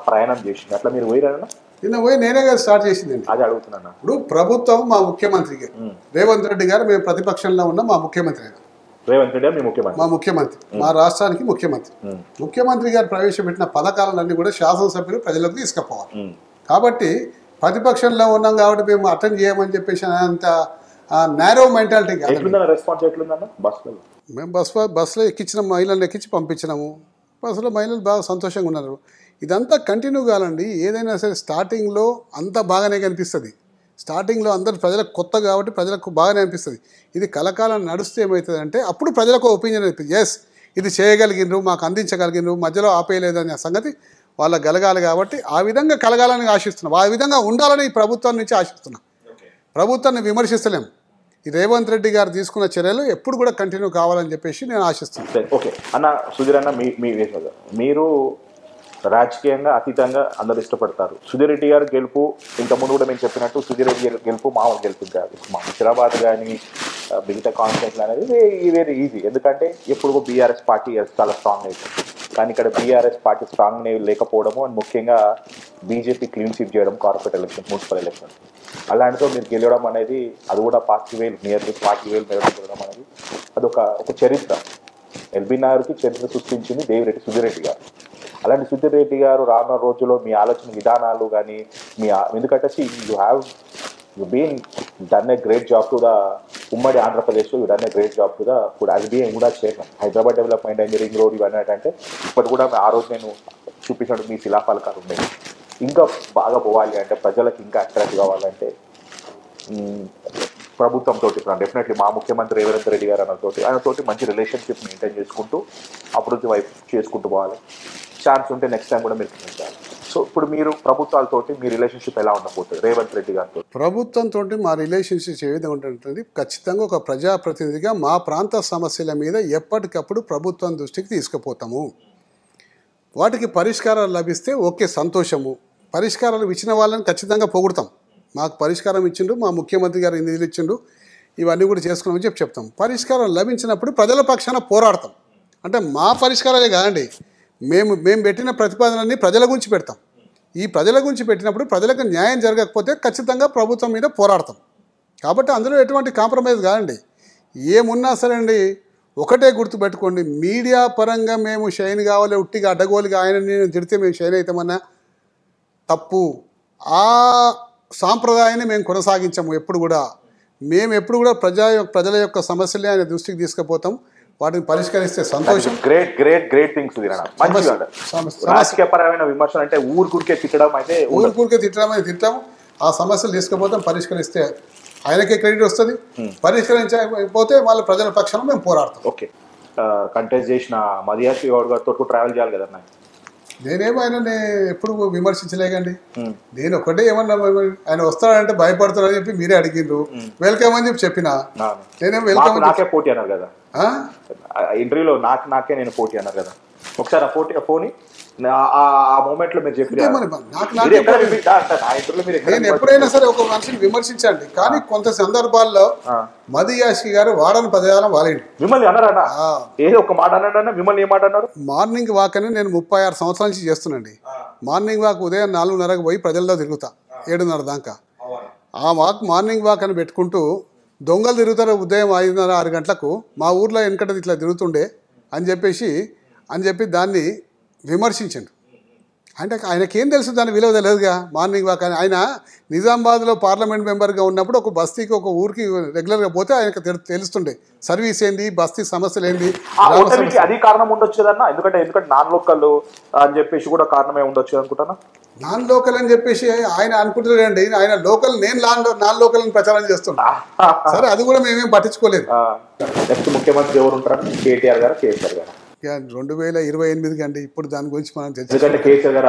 ప్రయాణం చేసింది, అట్లా మీరు పోయిరన్న? నిన్న పోయి నేనే కదా స్టార్ట్ చేసిందండి. అది అడుగుతున్నాను. ఇప్పుడు ప్రభుత్వం మా ముఖ్యమంత్రికి రేవంత్ రెడ్డి గారు, మేము ప్రతిపక్షంలో ఉన్న మా ముఖ్యమంత్రి రేవంత్ రెడ్డి గారు మీ ముఖ్యమంత్రి, మా ముఖ్యమంత్రి, మా రాష్ట్రానికి ముఖ్యమంత్రి. ముఖ్యమంత్రి గారు ప్రవేశపెట్టిన పథకాలన్నీ కూడా శాసనసభ్యులు ప్రజలకు తీసుకుపోవాలి. కాబట్టి ప్రతిపక్షంలో ఉన్నాం కాబట్టి మేము అటెండ్ చేయమని చెప్పేసి అంత నేరో మెంటాలిటీ కాదు. రెస్పాన్స్ ఎట్లుందన్న బస్సులో? మేము బస్సులో ఎక్కించిన మహిళలను ఎక్కించి పంపించినాము. బస్సులో మహిళలు బాగా సంతోషంగా ఉన్నారు. ఇదంతా కంటిన్యూ కావాలండి. ఏదైనా సరే స్టార్టింగ్లో అంతా బాగానే కనిపిస్తుంది. స్టార్టింగ్లో అందరు ప్రజలకు కొత్త కాబట్టి ప్రజలకు బాగానే అనిపిస్తుంది. ఇది కలకాలం నడుస్తే ఏమవుతుంది అంటే అప్పుడు ప్రజలకు ఒపీనియన్ అనిపిస్తుంది, ఎస్ ఇది చేయగలిగినరు, మాకు అందించగలిగినరు, మధ్యలో ఆపేయలేదనే సంగతి వాళ్ళకి కలగాలి. కాబట్టి ఆ విధంగా కలగాలని ఆశిస్తున్నాం, ఆ విధంగా ఉండాలని ఈ ప్రభుత్వం నుంచి ఆశిస్తున్నాం. ప్రభుత్వాన్ని విమర్శిస్తలేము. ఈ రేవంత్ రెడ్డి గారు తీసుకున్న చర్యలు ఎప్పుడు కూడా కంటిన్యూ కావాలని చెప్పేసి నేను ఆశిస్తున్నాను. ఓకే అన్న, సుధీర్ అన్న, మీరు రాజకీయంగా అతీతంగా అందరు ఇష్టపడతారు. సుధీర్ రెడ్డి గారు గెలుపు ఇంతకుముందు కూడా మేము చెప్పినట్టు సుధీర్ రెడ్డి గెలుపు మామూలు గెలుపు కాదు. మా హైదరాబాద్ కానీ మిగతా కాన్స్టిట్యూన్సీలు అనేది వెరీ ఈజీ, ఎందుకంటే ఎప్పుడు బీఆర్ఎస్ పార్టీ చాలా స్ట్రాంగ్ అవుతుంది. కానీ ఇక్కడ బీఆర్ఎస్ పార్టీ స్ట్రాంగ్ లేకపోవడము, అండ్ ముఖ్యంగా బీజేపీ క్లీన్ స్వీప్ చేయడం కార్పొరేట్ ఎలక్షన్, మున్సిపల్ ఎలక్షన్, అలాంటితో మీరు గెలవడం అనేది, అది కూడా 40,000 నియర్లీ 40,000 గెలవడం అనేది అదొక చరిత్ర. ఎల్బీ నగర్కి చరిత్ర సృష్టించింది సుధీర్ రెడ్డి గారు. అలాంటి సుధీర్ రెడ్డి గారు రానున్న రోజుల్లో మీ ఆలోచన విధానాలు కానీ ఎందుకంటే you been done a great job to the ఉమ్మడి ఆంధ్రప్రదేశ్లో, you done a great job to the ఇప్పుడు అది బీఎం కూడా చేయడం హైదరాబాద్ డెవలప్మెంట్ ఇంజనీరింగ్ రోడ్ ఇవన్నీ అంటే ఇప్పటి కూడా ఆ రోజు నేను చూపించినట్టు మీ శిలాఫలకాలు ఉండేవి. ఇంకా బాగా పోవాలి అంటే, ప్రజలకు ఇంకా అట్రాక్ట్ కావాలంటే ప్రభుత్వంతో డెఫినెట్లీ మా ముఖ్యమంత్రి రేవంత్ రెడ్డి గారు ఆయనతోటి మంచి రిలేషన్షిప్ మెయింటైన్ చేసుకుంటూ అభివృద్ధి వైపు చేసుకుంటూ పోవాలి. ఛాన్స్ ఉంటే నెక్స్ట్ టైం కూడా మీరు చేయాలి. సో ఇప్పుడు మీరు ప్రభుత్వాలతోటి మీ రిలేషన్షిప్ ఎలా ఉండబోతుంది రేవంత్ రెడ్డి గారితో? ప్రభుత్వంతో మా రిలేషన్షిప్ ఏ విధంగా ఉంటుంది, ఖచ్చితంగా ఒక ప్రజాప్రతినిధిగా మా ప్రాంత సమస్యల మీద ఎప్పటికప్పుడు ప్రభుత్వం దృష్టికి తీసుకుపోతాము. వాటికి పరిష్కారాలు లభిస్తే ఓకే, సంతోషము. పరిష్కారాలు ఇచ్చిన వాళ్ళని ఖచ్చితంగా పొగుడతాం. మాకు పరిష్కారం ఇచ్చిండు, మా ముఖ్యమంత్రి గారు నిధులు ఇచ్చిండు, ఇవన్నీ కూడా చేసుకున్నామని చెప్తాం. పరిష్కారం లభించినప్పుడు ప్రజల పక్షాన పోరాడతాం. అంటే మా పరిష్కారాలే కాదండి, మేము పెట్టిన ప్రతిపాదనని ప్రజల గురించి పెడతాం. ఈ ప్రజల గురించి పెట్టినప్పుడు ప్రజలకు న్యాయం జరగకపోతే ఖచ్చితంగా ప్రభుత్వం మీద పోరాడతాం. కాబట్టి అందులో ఎటువంటి కాంప్రమైజ్ కాదండి. ఏమున్నా సరే అండి, ఒకటే గుర్తుపెట్టుకోండి, మీడియా పరంగా మేము షైన్ కావాలి, ఉట్టిగా అడ్డగోలుగా ఆయన నేను తిడితే మేము షైన్ అవుతామన్నా తప్పు. ఆ సాంప్రదాయాన్ని మేము కొనసాగించాము. ఎప్పుడు కూడా ప్రజల యొక్క సమస్యలే ఆయన దృష్టికి తీసుకుపోతాం. వాటిని పరిష్కరిస్తే సంతోషం. Great things. రాజకీయపరమైన విమర్శలు అంటే ఊరికే తిట్టడం అయితే తిట్టాం. ఆ సమస్యలు తీసుకుపోతాం. పరిష్కరిస్తే ఆయనకే క్రెడిట్ వస్తుంది, పరిష్కరించకపోతే వాళ్ళ ప్రజల పక్షాన మేము పోరాడతాం. ఓకే. కంటెస్ట్ చేసిన మదియాసి గౌడ్ గారితో ట్రావెల్ చేయాలి కదన్నా. నేనేమో ఆయన ఎప్పుడు విమర్శించలేకండి. నేను ఒకటే ఏమన్నా ఆయన వస్తాడంటే భయపడుతున్నాడని చెప్పి మీరే అడిగిండ్రు, వెల్కమ్ అని చెప్పి చెప్పిన. నేనేమో వెల్కమ్ నాకే పోటీ అన్నారు కదా ఇంటర్వ్యూలో, నాకే నేను పోటీ అన్నారు కదా. ఒకసారి ఆ పోనీ ఆ మూమెంట్ లో మీరు చెప్పి నేను ఎప్పుడైనా సరే ఒక మనిషిని విమర్శించండి, కానీ కొంత సందర్భాల్లో మదియాసి గారు వాడని పదజాలం వాలేండి. మిమ్మల్ని అన్నారన్నా ఏదో ఒక మాట అన్నాడన్నా, మిమ్మల్ని ఏ మాట అన్నారు? మార్నింగ్ వాక్ అని నేను 36 సంవత్సరాల నుంచి చేస్తున్నాండి. మార్నింగ్ వాక్ ఉదయం 4:30కు పోయి ప్రజల్లో తిరుగుతా 7:30 దాకా. ఆ మార్నింగ్ వాక్ అని పెట్టుకుంటూ దొంగలు తిరుగుతారు ఉదయం 5:30 6 గంటలకు, మా ఊర్లో వెనకటి ఇట్లా తిరుగుతుండే అని చెప్పి దాన్ని విమర్శించండు. అంటే ఆయనకేం తెలుసు, దాని విలువ తెలియదుగా. మార్నింగ్ వాక్ అని ఆయన నిజామాబాద్లో పార్లమెంట్ మెంబర్గా ఉన్నప్పుడు ఒక బస్తీకి ఒక ఊరికి రెగ్యులర్గా పోతే ఆయనకు తెలుస్తుండే సర్వీస్ ఏంది, బస్తీ సమస్యలు ఏంది. అది కారణం ఉండొచ్చు కదన్నా, ఎందుకంటే నాన్ లోకల్ అని చెప్పేసి కూడా కారణమే ఉండొచ్చు అనుకుంటాను. నాన్ లోకల్ అని చెప్పేసి ఆయన అనుకుంటున్నాడండి, ఆయన లోకల్, నేను నాన్ లోకల్ అని ప్రచారం చేస్తున్నా. సరే, అది కూడా మేమేం పట్టించుకోలేదు. నెక్స్ట్ ముఖ్యమంత్రి ఎవరు ఉంటారు? కేటీఆర్ గారు, కేసీఆర్ గారు? 2028 అండి. ఇప్పుడు దాని గురించి మనం ఎందుకంటే కేసీఆర్ గారు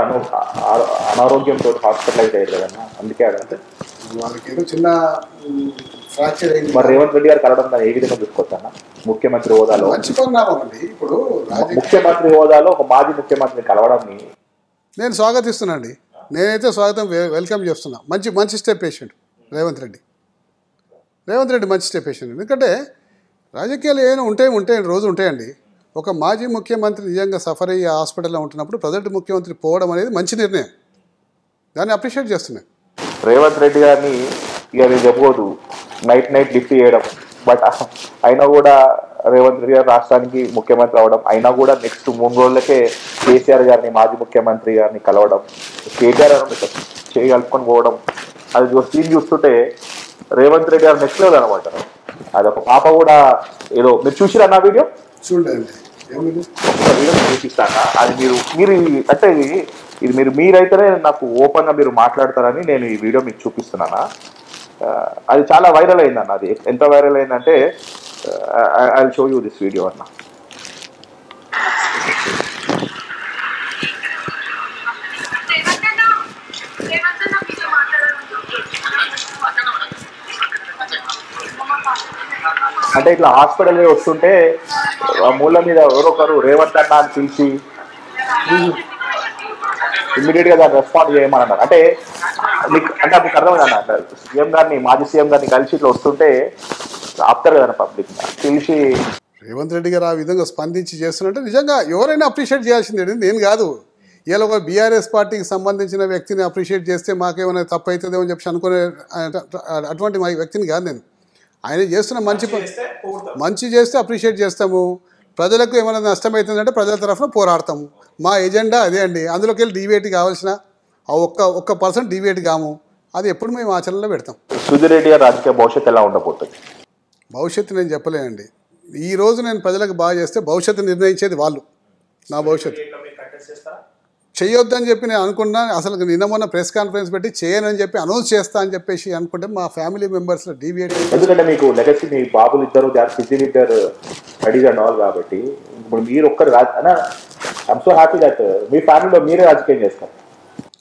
అనారోగ్యంతో హాస్పిటలైజ్ అయ్యారు కదన్నా, అందుకే అదంటే వాళ్ళకి ఏదో చిన్న ఫ్రాక్చర్ అయింది. మరి రేవంత్ రెడ్డి గారు కలవడం ఏ విధంగా చూసుకోవచ్చా? ముఖ్యమంత్రి హోదాలో మంచి పరిణామం అండి. ఇప్పుడు ముఖ్యమంత్రి హోదాలో ఒక మాజీ ముఖ్యమంత్రిని కలవడాన్ని నేను స్వాగతిస్తున్నానండి. నేనైతే వెల్కమ్ చేస్తున్నా. మంచి స్టెప్ వేసాడు రేవంత్ రెడ్డి మంచి స్టెప్ వేసాడు. ఎందుకంటే రాజకీయాలు ఏమైనా ఉంటాయి రోజు ఉంటాయండి. ఒక మాజీ ముఖ్యమంత్రి నిజంగా సఫర్ అయ్యి హాస్పిటల్లో ఉంటున్నప్పుడు ప్రజెంట్ ముఖ్యమంత్రి పోవడం అనేది మంచి నిర్ణయం, దాన్ని అప్రిషియేట్ చేస్తున్నాను. రేవంత్ రెడ్డి గారిని ఇక నేను చెప్పబోదు నైట్ లిఫ్ట్ చేయడం, బట్ అయినా కూడా రేవంత్ రెడ్డి గారు రాష్ట్రానికి ముఖ్యమంత్రి అవడం, అయినా కూడా నెక్స్ట్ 3 రోజులకే కేసీఆర్ గారిని మాజీ ముఖ్యమంత్రి గారిని కలవడం, కేటీఆర్ చేయి కలుపుకొని పోవడం, అది సీన్ చూస్తుంటే రేవంత్ రెడ్డి గారు నెక్స్ట్ లెవెల్ అనమాట. అదొక పాప కూడా ఏదో మీరు చూసిరా నా వీడియో చూడండి, చూపిస్తాను. అది మీరు అంటే ఇది మీరైతేనే నాకు ఓపెన్గా మీరు మాట్లాడతారని నేను ఈ వీడియో మీకు చూపిస్తున్నానా. అది చాలా వైరల్ అయిందన్న. అది ఎంత వైరల్ అయిందంటే I will show you this video అన్న. అంటే ఇట్లా హాస్పిటల్ వస్తుంటే మూల మీద ఎవరొకరు రేవంత్ అన్న అని పిలిచి ఇమ్మీడియట్ గా దాన్ని రెస్పాండ్ చేయమన్నారు. అంటే మీకు అర్థమైందన్న, సీఎం గారిని మాజీ సీఎం గారిని కలిసి ఇట్లా వస్తుంటే ఆపుతారు కదా పబ్లిక్ పిలిచి. రేవంత్ రెడ్డి గారు ఆ విధంగా స్పందించి చేస్తున్నట్టే నిజంగా ఎవరైనా అప్రిషియేట్ చేయాల్సిందే, నేను కాదు. ఇలా ఒక బీఆర్ఎస్ పార్టీకి సంబంధించిన వ్యక్తిని అప్రిషియేట్ చేస్తే మాకేమైనా తప్పు అవుతుందేమో అని చెప్పి అనుకునే అటువంటి వ్యక్తిని కాదు నేను. ఆయన చేస్తున్న మంచి చేస్తే అప్రిషియేట్ చేస్తాము. ప్రజలకు ఏమైనా నష్టమవుతుందంటే ప్రజల తరఫున పోరాడతాము. మా ఎజెండా అదే అండి. అందులోకి వెళ్ళి డీవియేట్ కావాల్సిన ఒక్క పర్సెంట్ డీవియేట్ కాము. అది ఎప్పుడు మేము ఆచరణలో పెడతాం. సుధీర్ రెడ్డి గారి రాజకీయ భవిష్యత్తు ఎలా ఉండబోతుంది? భవిష్యత్తు నేను చెప్పలేనండి. ఈరోజు నేను ప్రజలకు బాగా చేస్తే భవిష్యత్తు నిర్ణయించేది వాళ్ళు. నా భవిష్యత్తు చేయొద్దని చెప్పి నేను అనుకున్నా. అసలు నిన్న మొన్న ప్రెస్ కాన్ఫరెన్స్ పెట్టి చేయనని చెప్పి అనౌన్స్ చేస్తా అని చెప్పేసి అనుకుంటే మా ఫ్యామిలీ మెంబర్స్లో డీవియేట్. ఎందుకంటే మీకు లెగసీ మీ బాబులు ఇద్దరు ఇద్దరు స్టడీస్ అండ్ ఆల్ కాబట్టి ఇప్పుడు మీరు ఒక్కరు ఐఎమ్ సో హ్యాపీ దట్ మీ ఫ్యామిలీలో మీరే రాజకీయం చేస్తారు.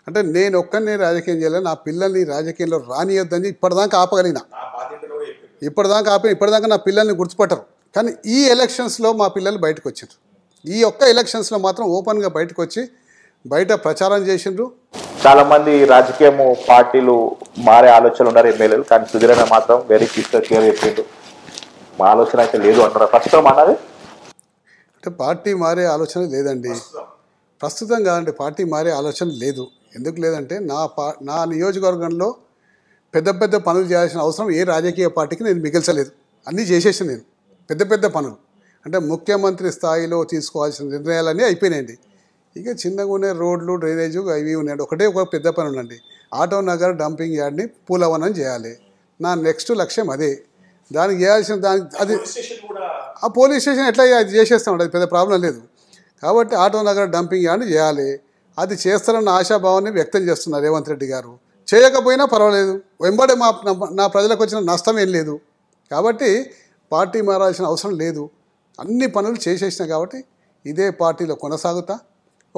అంటే నేను ఒక్కరిని రాజకీయం చేయలేదు, నా పిల్లల్ని రాజకీయంలో రానియొద్దని ఇప్పటిదాకా ఆపగలిగిన. ఇప్పటిదాకా నా పిల్లల్ని గుర్తుపట్టరు. కానీ ఈ ఎలక్షన్స్లో మా పిల్లలు బయటకు వచ్చారు. ఈ ఒక్క ఎలక్షన్స్లో మాత్రం ఓపెన్గా బయటకు వచ్చి బయట ప్రచారం చేసిండ్రు. చాలా మంది రాజకీయము పార్టీలు మారే ఆలోచనలు ఉన్నారు ఎమ్మెల్యేలు, కానీ సుధీరణ మాత్రం వెరీ క్లియర్ చెప్పిండు మా ఆలోచన అయితే లేదు అంటారు. ప్రస్తుతం అన్నది అంటే పార్టీ మారే ఆలోచన లేదండి. ప్రస్తుతం కాదండి, పార్టీ మారే ఆలోచన లేదు. ఎందుకు లేదంటే నా నియోజకవర్గంలో పెద్ద పనులు చేయాల్సిన అవసరం ఏ రాజకీయ పార్టీకి నేను మిగిల్చలేదు. అన్నీ చేసేసాను నేను. పెద్ద పనులు అంటే ముఖ్యమంత్రి స్థాయిలో తీసుకోవాల్సిన నిర్ణయాలన్నీ అయిపోయినాయండి. ఇక చిన్నగా ఉన్న రోడ్లు, డ్రైనేజు అవి ఉన్నాయండి. ఒక పెద్ద పని ఉందండి. ఆటో నగర్ డంపింగ్ యార్డ్ని పూలవనం చేయాలి. నా నెక్స్ట్ లక్ష్యం అదే. దానికి చేయాల్సిన అది ఆ పోలీస్ స్టేషన్ ఎట్లా అది చేసేస్తామండి, అది పెద్ద ప్రాబ్లం లేదు. కాబట్టి ఆటో నగర్ డంపింగ్ యార్డ్ని చేయాలి. అది చేస్తారన్న ఆశాభావాన్ని వ్యక్తం చేస్తున్నారు రేవంత్ రెడ్డి గారు. చేయకపోయినా పర్వాలేదు, వెంబడే నా ప్రజలకు వచ్చిన నష్టం ఏం లేదు. కాబట్టి పార్టీ మారాల్సిన అవసరం లేదు. అన్ని పనులు చేసేసిన కాబట్టి ఇదే పార్టీలో కొనసాగుతా,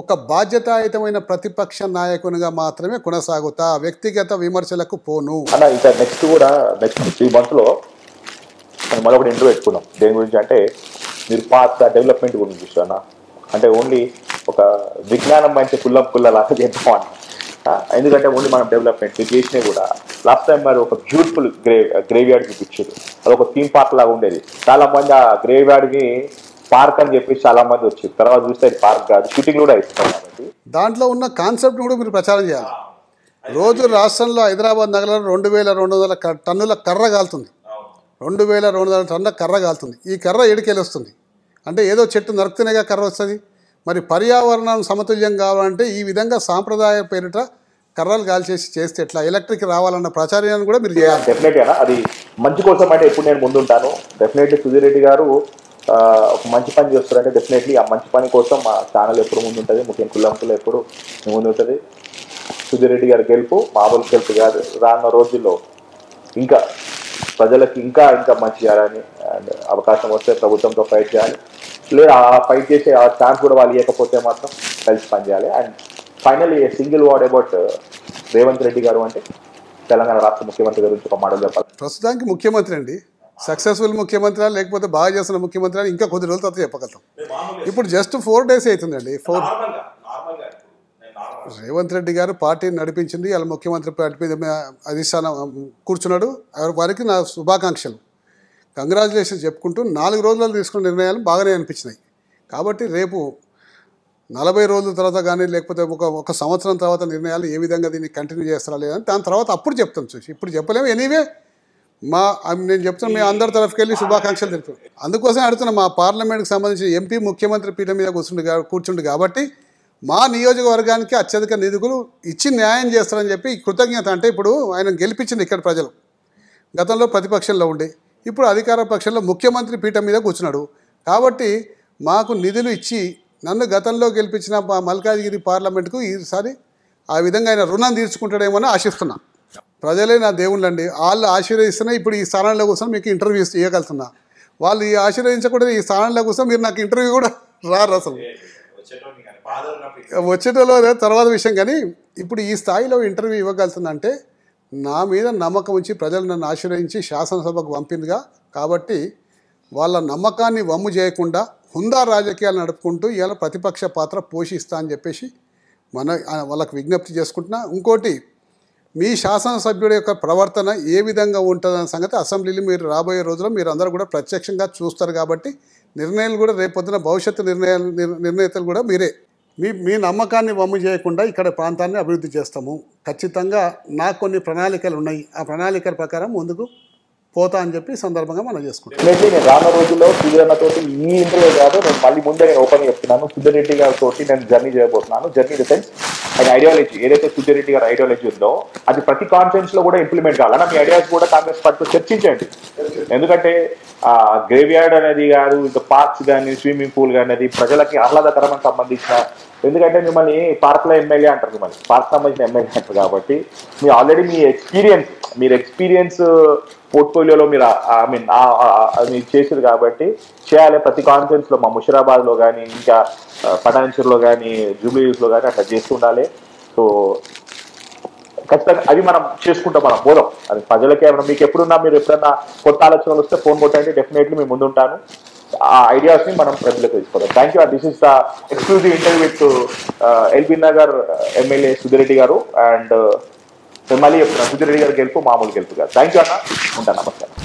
ఒక బాధ్యతాయుతమైన ప్రతిపక్ష నాయకునిగా మాత్రమే కొనసాగుతా, వ్యక్తిగత విమర్శలకు పోను అన్న. ఇంకా నెక్స్ట్ 3 monthsలో మనం మరొకటి ఇంటర్వ్యూ పెట్టుకున్నాం. దేని గురించి అంటే మీరు పాత డెవలప్మెంట్ గురించి చూస్తా అన్న. అంటే ఓన్లీ ఒక విజ్ఞానం మంచి కుల్లలాగా చేద్దాం అన్న. ఎందుకంటే ఓన్లీ మనం డెవలప్మెంట్ చేసినా కూడా లాస్ట్ టైం మరి ఒక బ్యూటిఫుల్ గ్రేవ్ యార్డ్ చూపించారు. అది ఒక థీమ్ పార్క్ లాగా ఉండేది. చాలా మంది ఆ గ్రేవ్ యార్డ్ని పార్క్ అని చెప్పేసి చాలా మంది వచ్చారు. తర్వాత చూస్తే అది పార్క్ కాదు, షూటింగ్ కూడా ఇస్తాం. కాబట్టి దాంట్లో ఉన్న కాన్సెప్ట్ కూడా మీరు ప్రచారం చేయాలి. రోజు రాష్ట్రంలో హైదరాబాద్ నగరంలో 2200 టన్నుల కర్ర కాలుతుంది. 2200 టన్నుల కర్ర కాలుతుంది. ఈ కర్ర ఎడికెళ్ళి వస్తుంది అంటే ఏదో చెట్టు నరుకుతేనేగా కర్ర వస్తుంది. మరి పర్యావరణం సమతుల్యం కావాలంటే ఈ విధంగా సాంప్రదాయ పేరిట కర్రలు కాల్చేసి చేస్తే ఎట్లా? ఎలక్ట్రిక్ రావాలన్న ప్రచారాన్ని కూడా మీరు చేయాలి. డెఫినెట్గా అది మంచి కోసం అంటే ఎప్పుడు నేను ముందుంటాను. డెఫినెట్లీ సుధీర్ రెడ్డి గారు ఒక మంచి పని చేస్తారంటే డెఫినెట్లీ ఆ మంచి పని కోసం మా ఛానల్ ఎప్పుడు ముందుంటుంది. ముఖ్యం కులంకులు ఎప్పుడు ముందుంటుంది. సుధీర్ రెడ్డి గారి గెలుపు మామూలు గెలుపు కాదు. రానున్న రోజుల్లో ఇంకా ప్రజలకు ఇంకా మంచి చేయాలని అండ్ అవకాశం వస్తే ప్రభుత్వంతో ఫైట్ చేయాలి. లేదా ఆ ఫైట్ చేసే ఆ ఛాన్స్ కూడా వాళ్ళు ఇవ్వకపోతే మాత్రం కలిసి పనిచేయాలి. And finally single word about Revanth Reddy గారు అంటే తెలంగాణ రాష్ట్ర ముఖ్యమంత్రి గురించి ఒక మాటలు చెప్పాలి. ప్రస్తుతానికి ముఖ్యమంత్రి అండి, సక్సెస్ఫుల్ ముఖ్యమంత్రి లేకపోతే బాగా చేస్తున్న ముఖ్యమంత్రి అని ఇంకా కొద్ది రోజుల తర్వాత చెప్పగలుగుతాం. ఇప్పుడు జస్ట్ 4 days అవుతుందండి. రేవంత్ రెడ్డి గారు పార్టీని నడిపించింది, అలా ముఖ్యమంత్రి అధిష్టానం కూర్చున్నాడు. వారికి నా శుభాకాంక్షలు, కంగ్రాచులేషన్స్ చెప్పుకుంటూ 4 రోజులలో తీసుకున్న నిర్ణయాలు బాగానే అనిపించినాయి. కాబట్టి రేపు 40 రోజుల తర్వాత కానీ లేకపోతే ఒక సంవత్సరం తర్వాత నిర్ణయాలు ఏ విధంగా దీన్ని కంటిన్యూ చేస్తారా లేదని దాని తర్వాత అప్పుడు చెప్తాం. చూసి ఇప్పుడు చెప్పలేము. ఎనీవే నేను చెప్తున్నా, మీ అందరి తరఫుకి వెళ్ళి శుభాకాంక్షలు తెలుపుతాను. అందుకోసం అడుగుతున్నా, మా పార్లమెంట్కి సంబంధించి ఎంపీ ముఖ్యమంత్రి పీఠం మీద కూర్చుండు కాబట్టి మా నియోజకవర్గానికి అత్యధిక నిధులు ఇచ్చి న్యాయం చేస్తారని చెప్పి కృతజ్ఞత. అంటే ఇప్పుడు ఆయన గెలిపించింది ఇక్కడ ప్రజలు. గతంలో ప్రతిపక్షంలో ఉండి ఇప్పుడు అధికార పక్షంలో ముఖ్యమంత్రి పీఠం మీద కూర్చున్నాడు కాబట్టి మాకు నిధులు ఇచ్చి నన్ను గతంలో గెలిపించిన మల్కాజ్గిరి పార్లమెంటుకు ఈసారి ఆ విధంగా ఆయన రుణం తీర్చుకుంటాడేమో అని ఆశిస్తున్నా. ప్రజలే నా దేవుళ్ళండి, వాళ్ళు ఆశీర్వదిస్తున్నా ఇప్పుడు ఈ స్థానంలో కూర్చొని మీకు ఇంటర్వ్యూ ఇవ్వగలుగుతున్నా. వాళ్ళు ఈ ఆశీర్వదించకూడదు ఈ స్థానంలో కూర్చొని మీరు నాకు ఇంటర్వ్యూ కూడా రారు. అసలు వచ్చేటలో తర్వాత విషయం. కానీ ఇప్పుడు ఈ స్థాయిలో ఇంటర్వ్యూ ఇవ్వగలుగుతుందంటే నా మీద నమ్మకం ఉంచి ప్రజలు నన్ను ఆశీర్వదించి శాసనసభకు పంపిందిగా. కాబట్టి వాళ్ళ నమ్మకాన్ని వమ్ము చేయకుండా హుందా రాజకీయాలు నడుపుకుంటూ ఇలా ప్రతిపక్ష పాత్ర పోషిస్తా అని చెప్పేసి వాళ్ళకు విజ్ఞప్తి చేసుకుంటున్నా. ఇంకోటి, మీ శాసనసభ్యుడి యొక్క ప్రవర్తన ఏ విధంగా ఉంటుందన్న సంగతి అసెంబ్లీలో మీరు రాబోయే రోజుల్లో మీరు అందరూ కూడా ప్రత్యక్షంగా చూస్తారు. కాబట్టి నిర్ణయాలు కూడా రేపొద్దున భవిష్యత్తు నిర్ణేతలు కూడా మీరే. మీ నమ్మకాన్ని వమ్ము చేయకుండా ఇక్కడ ప్రాంతాన్ని అభివృద్ధి చేస్తాము. ఖచ్చితంగా నాకు కొన్ని ప్రణాళికలు ఉన్నాయి, ఆ ప్రణాళికల ప్రకారం ముందుకు పోతా అని చెప్పి సందర్భంగా మనం చేసుకుంటాం. నేను రానున్న రోజుల్లో సుధీర్ అన్నతో ఈ ఇంటర్వ్యూ కాదు, నేను మళ్ళీ ముందే నేను ఓపెన్ చెప్తున్నాను. సుధీర్ రెడ్డి గారితో నేను జర్నీ చేయబోతున్నాను. జర్నీ ఇన్ ద సెన్స్ ఆయన ఐడియాలజీ ఏదైతే సుధీర్ రెడ్డి గారి ఐడియాలజీ ఉందో అది ప్రతి కాన్ఫరెన్స్ లో కూడా ఇంప్లిమెంట్ కావాలన్నా మీ ఐడియాస్ కూడా కాంగ్రెస్ పార్టీతో చర్చించండి. ఎందుకంటే గ్రేవ్ యార్డ్ అనేది కాదు, ఇంకా పార్క్స్ కానీ స్విమ్మింగ్ పూల్ కానీ అది ప్రజలకి ఆహ్లాదకరమైన సంబంధించిన. ఎందుకంటే మిమ్మల్ని పార్క్లో ఎమ్మెల్యే అంటారు, మిమ్మల్ని పార్క్ సంబంధించిన ఎమ్మెల్యే అంటారు. కాబట్టి మీరు ఆల్రెడీ మీ ఎక్స్పీరియన్స్ పోర్ట్ఫోలియోలో మీరు చేసారు కాబట్టి చేయాలి. ప్రతి కాన్ఫరెన్స్ లో మా ముషిరాబాద్లో కానీ ఇంకా పటాన్చెరులో కానీ జూబ్లీహిల్స్లో కానీ అట్లా చేస్తూ ఉండాలి. సో ఖచ్చితంగా అవి మనం చేసుకుంటాం, మనం పోదాం. అది ప్రజలకి ఏమైనా మీకు ఎప్పుడున్నా మీరు ఎప్పుడన్నా కొత్త ఆలోచనలు వస్తే ఫోన్ కొట్టండి, డెఫినెట్లీ మేము ముందుంటాను. ఆ ఐడియాస్ని మనం ప్రజలకు తీసుకోవడం. Thank you. This is the exclusive interview with LB Nagar MLA Sudheer Reddy గారు. అండ్ మళ్ళీ చెప్తున్నాను, సుధీర్ రెడ్డి గారు గెలుపు మామూలు గెలుపు కాదు. థ్యాంక్ యూ అన్న, ఉంటాను. నమస్కారం.